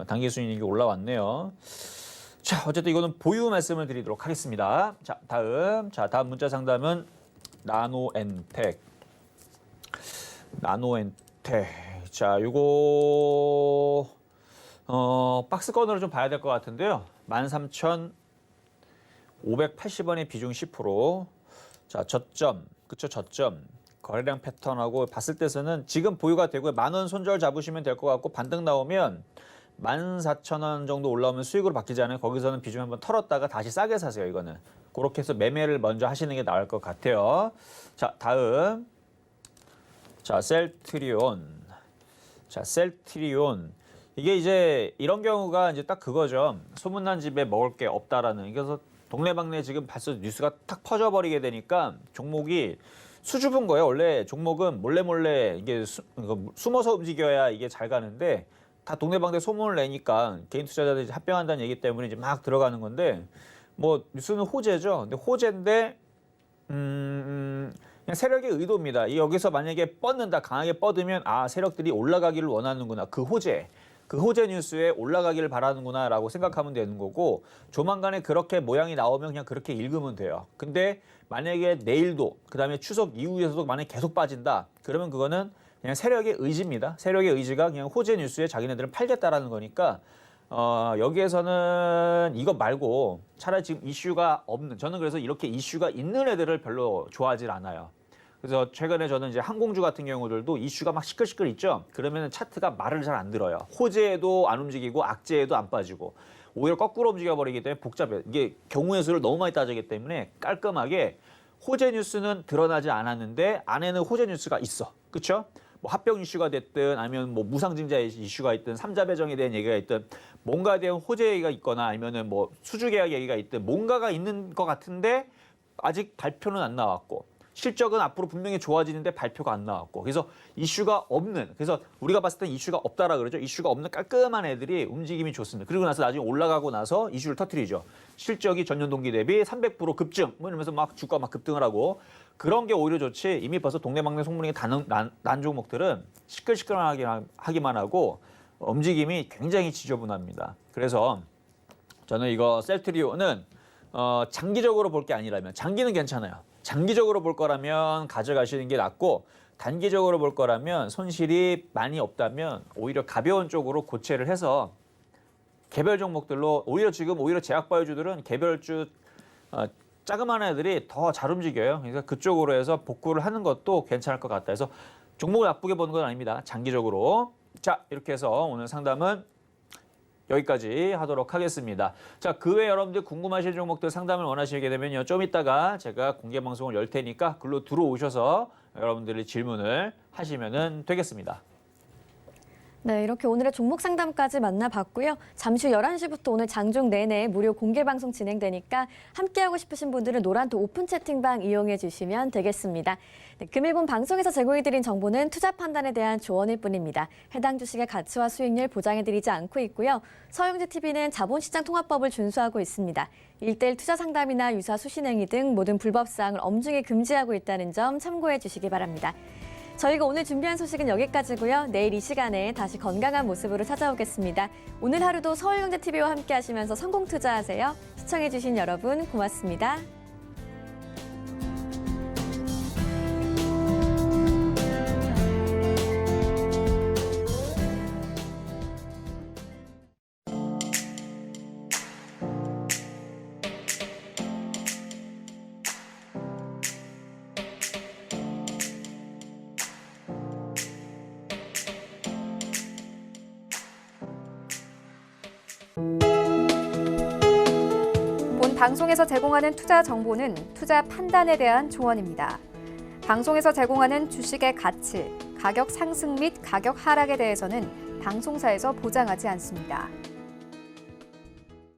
단기 순이익이 올라왔네요. 자, 어쨌든 이거는 보유 말씀을 드리도록 하겠습니다. 자, 다음 문자 상담은 나노엔텍. 자, 요거 박스권으로 좀 봐야 될 것 같은데요. 13,580원의 비중 10%. 자, 저점. 그쵸, 저점. 거래량 패턴하고 봤을 때서는 지금 보유가 되고 10,000원 손절 잡으시면 될 것 같고 반등 나오면 14,000원 정도 올라오면 수익으로 바뀌잖아요. 거기서는 비중 한번 털었다가 다시 싸게 사세요. 이거는. 그렇게 해서 매매를 먼저 하시는 게 나을 것 같아요. 자, 다음. 자, 셀트리온. 자, 셀트리온. 이게 이제 이런 경우가 이제 딱 그거죠. 소문난 집에 먹을 게 없다라는. 그래서 동네방네 지금 벌써 뉴스가 탁 퍼져버리게 되니까 종목이 수줍은 거예요. 원래 종목은 몰래 이게 숨어서 움직여야 이게 잘 가는데 다 동네방네 소문을 내니까 개인 투자자들이 합병한다는 얘기 때문에 이제 막 들어가는 건데 뭐 뉴스는 호재죠. 근데 호재인데 그냥 세력의 의도입니다. 이 여기서 만약에 뻗는다, 강하게 뻗으면 아 세력들이 올라가기를 원하는구나. 그 호재 뉴스에 올라가기를 바라는구나라고 생각하면 되는 거고 조만간에 그렇게 모양이 나오면 그냥 그렇게 읽으면 돼요. 근데 만약에 내일도 그다음에 추석 이후에서도 만약에 계속 빠진다. 그러면 그거는 그냥 세력의 의지입니다. 세력의 의지가 그냥 호재 뉴스에 자기네들은 팔겠다라는 거니까 여기에서는 이것 말고 차라리 지금 이슈가 없는, 저는 그래서 이렇게 이슈가 있는 애들을 별로 좋아하질 않아요. 그래서 최근에 저는 이제 항공주 같은 경우들도 이슈가 막 시끌시끌 있죠. 그러면 차트가 말을 잘 안 들어요. 호재에도 안 움직이고 악재에도 안 빠지고 오히려 거꾸로 움직여 버리기 때문에 복잡해요. 이게 경우의 수를 너무 많이 따지기 때문에 깔끔하게 호재 뉴스는 드러나지 않았는데 안에는 호재 뉴스가 있어. 그렇죠? 뭐 합병 이슈가 됐든 아니면 뭐 무상증자 이슈가 있든 삼자 배정에 대한 얘기가 있든 뭔가에 대한 호재 얘기가 있거나 아니면은 뭐 수주 계약 얘기가 있든 뭔가가 있는 것 같은데 아직 발표는 안 나왔고 실적은 앞으로 분명히 좋아지는데 발표가 안 나왔고 그래서 이슈가 없는, 그래서 우리가 봤을 때 이슈가 없다라 그러죠. 이슈가 없는 깔끔한 애들이 움직임이 좋습니다. 그리고 나서 나중에 올라가고 나서 이슈를 터뜨리죠. 실적이 전년 동기 대비 300% 급증 뭐 이러면서 막 주가 막 급등을 하고 그런 게 오히려 좋지. 이미 벌써 동네방네 송문이 난 종목들은 시끌시끌하기만 하고 움직임이 굉장히 지저분합니다. 그래서 저는 이거 셀트리온은 장기적으로 볼 게 아니라면, 장기는 괜찮아요. 장기적으로 볼 거라면 가져가시는 게 낫고 단기적으로 볼 거라면 손실이 많이 없다면 오히려 가벼운 쪽으로 고체를 해서 개별 종목들로 오히려 제약바이오주들은 개별주 자그마한 애들이 더 잘 움직여요. 그러니까 그쪽으로 해서 복구를 하는 것도 괜찮을 것 같다. 그래서 종목을 나쁘게 보는 건 아닙니다. 장기적으로. 자, 이렇게 해서 오늘 상담은 여기까지 하도록 하겠습니다. 자, 그 외에 여러분들 궁금하실 종목들 상담을 원하시게 되면요. 좀 이따가 제가 공개 방송을 열 테니까 글로 들어오셔서 여러분들의 질문을 하시면 되겠습니다. 네, 이렇게 오늘의 종목 상담까지 만나봤고요. 잠시 후 11시부터 오늘 장중 내내 무료 공개 방송 진행되니까 함께하고 싶으신 분들은 노란토 오픈 채팅방 이용해 주시면 되겠습니다. 네, 금일본 방송에서 제공해드린 정보는 투자 판단에 대한 조언일 뿐입니다. 해당 주식의 가치와 수익률 보장해드리지 않고 있고요. 서영재TV는 자본시장 통합법을 준수하고 있습니다. 1:1 투자 상담이나 유사 수신행위 등 모든 불법 사항을 엄중히 금지하고 있다는 점 참고해 주시기 바랍니다. 저희가 오늘 준비한 소식은 여기까지고요. 내일 이 시간에 다시 건강한 모습으로 찾아오겠습니다. 오늘 하루도 서울경제TV와 함께 하시면서 성공 투자하세요. 시청해주신 여러분 고맙습니다. 본 방송에서 제공하는 투자 정보는 투자 판단에 대한 조언입니다. 방송에서 제공하는 주식의 가치, 가격 상승 및 가격 하락에 대해서는 방송사에서 보장하지 않습니다.